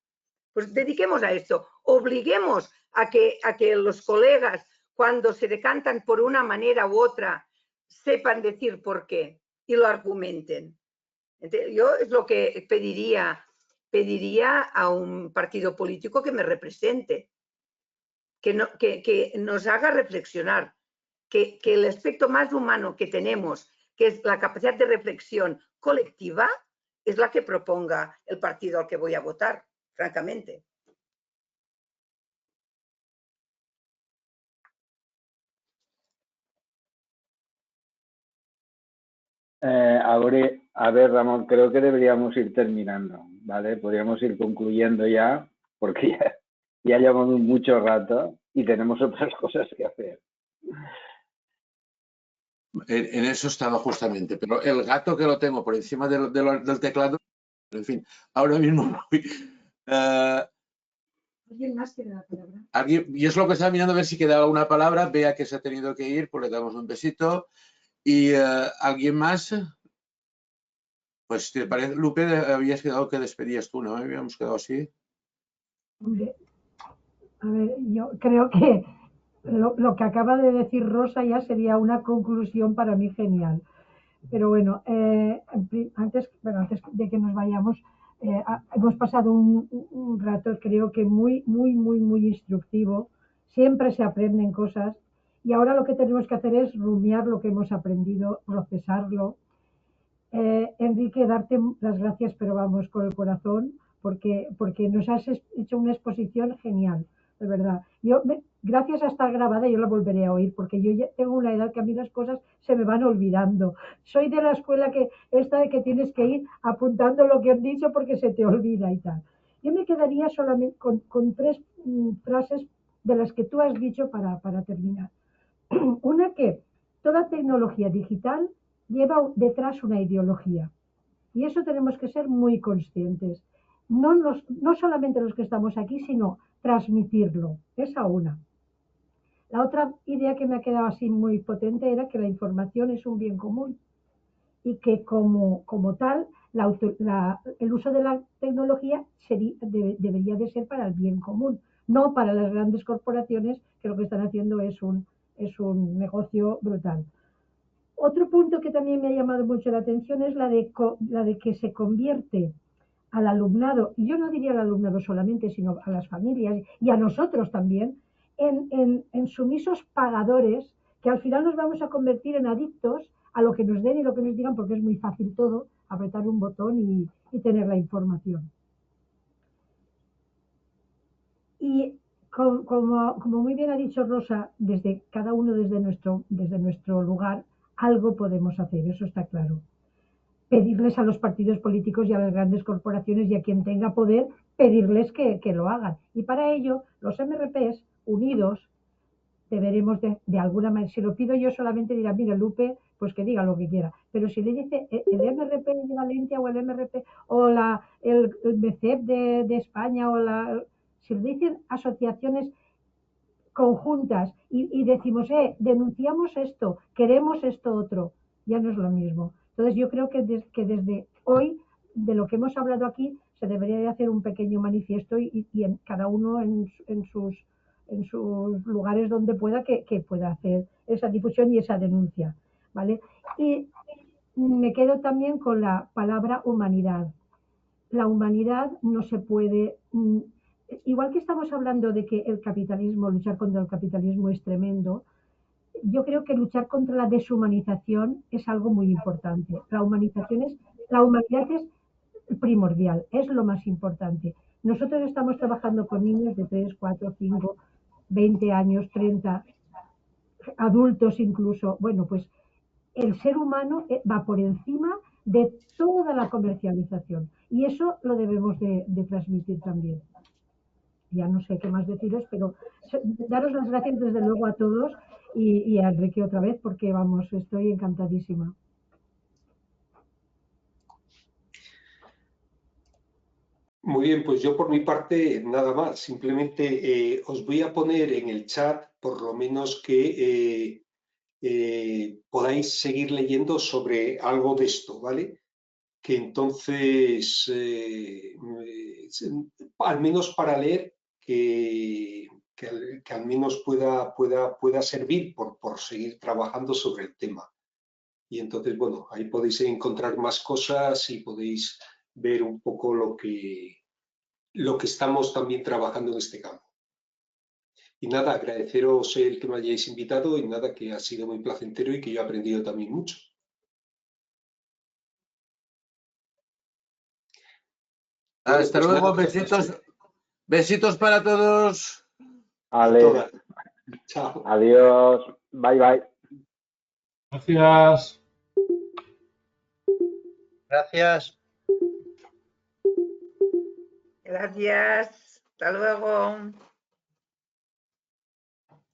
Pues dediquemos a esto, obliguemos a que los colegas, cuando se decantan por una manera u otra, sepan decir por qué y lo argumenten. Entonces, yo es lo que pediría a un partido político que me represente, que nos haga reflexionar, que el aspecto más humano que tenemos, que es la capacidad de reflexión colectiva, es la que proponga el partido al que voy a votar, francamente. A ver, Ramón, creo que deberíamos ir terminando, ¿vale? Podríamos ir concluyendo ya, porque ya llevamos mucho rato y tenemos otras cosas que hacer. En eso estaba justamente, pero el gato que lo tengo por encima del teclado, en fin, ahora mismo voy. ¿Alguien más quiere la palabra? Y es lo que estaba mirando a ver si quedaba una palabra. Vea que se ha tenido que ir, pues le damos un besito. ¿Y alguien más? Pues te parece, Lupe, habías quedado que despedías tú, ¿no? Habíamos quedado así. Hombre, a ver, yo creo que lo que acaba de decir Rosa ya sería una conclusión para mí genial. Pero bueno, antes de que nos vayamos, hemos pasado un rato, creo que muy instructivo. Siempre se aprenden cosas y ahora lo que tenemos que hacer es rumiar lo que hemos aprendido, procesarlo. Enrique, darte las gracias, pero vamos, con el corazón, porque nos has hecho una exposición genial, de verdad. Gracias a estar grabada, yo la volveré a oír, porque yo ya tengo una edad que a mí las cosas se me van olvidando. Soy de la escuela esta de que tienes que ir apuntando lo que han dicho porque se te olvida y tal. Yo me quedaría solamente con tres frases de las que tú has dicho para terminar. Una, que toda tecnología digital lleva detrás una ideología. Y eso tenemos que ser muy conscientes. No solamente los que estamos aquí, sino transmitirlo. Esa una. La otra idea que me ha quedado así muy potente era que la información es un bien común y que como tal el uso de la tecnología debería de ser para el bien común, no para las grandes corporaciones que lo que están haciendo es un negocio brutal. Otro punto que también me ha llamado mucho la atención es la de que se convierte al alumnado, y yo no diría al alumnado solamente, sino a las familias y a nosotros también, en sumisos pagadores, que al final nos vamos a convertir en adictos a lo que nos den y lo que nos digan, porque es muy fácil todo, apretar un botón y tener la información. Y como muy bien ha dicho Rosa, cada uno desde nuestro lugar, algo podemos hacer, eso está claro. Pedirles a los partidos políticos y a las grandes corporaciones y a quien tenga poder, pedirles que lo hagan. Y para ello, los MRPs unidos deberemos de alguna manera, si lo pido yo solamente dirá, mira, Lupe, pues que diga lo que quiera. Pero si le dice el MRP de Valencia o el MRP o el MECEP de España si lo dicen asociaciones conjuntas y decimos, denunciamos esto, queremos esto otro, ya no es lo mismo. Entonces yo creo que desde hoy, de lo que hemos hablado aquí, se debería de hacer un pequeño manifiesto y en cada uno en sus lugares donde pueda, que pueda hacer esa difusión y esa denuncia, ¿vale? Y me quedo también con la palabra humanidad. La humanidad no se puede... Igual que estamos hablando de que luchar contra el capitalismo es tremendo, yo creo que luchar contra la deshumanización es algo muy importante. La humanidad es primordial, es lo más importante. Nosotros estamos trabajando con niños de 3, 4, 5, 20 años, 30, adultos incluso. Bueno, pues el ser humano va por encima de toda la comercialización y eso lo debemos de transmitir también. Ya no sé qué más deciros, pero daros las gracias desde luego a todos y a Enrique otra vez porque, vamos, estoy encantadísima. Muy bien, pues yo por mi parte nada más. Simplemente os voy a poner en el chat por lo menos que podáis seguir leyendo sobre algo de esto, ¿vale? Que entonces, al menos para leer, que al menos pueda servir por seguir trabajando sobre el tema. Y entonces, bueno, ahí podéis encontrar más cosas y podéis ver un poco lo que estamos también trabajando en este campo. Y nada, agradeceros el que me hayáis invitado y nada, que ha sido muy placentero y que yo he aprendido también mucho. Hasta Pues luego, nada, besitos. Besitos para todos. Ale, chao. adiós, bye bye. Gracias. Gracias. Gracias. Hasta luego.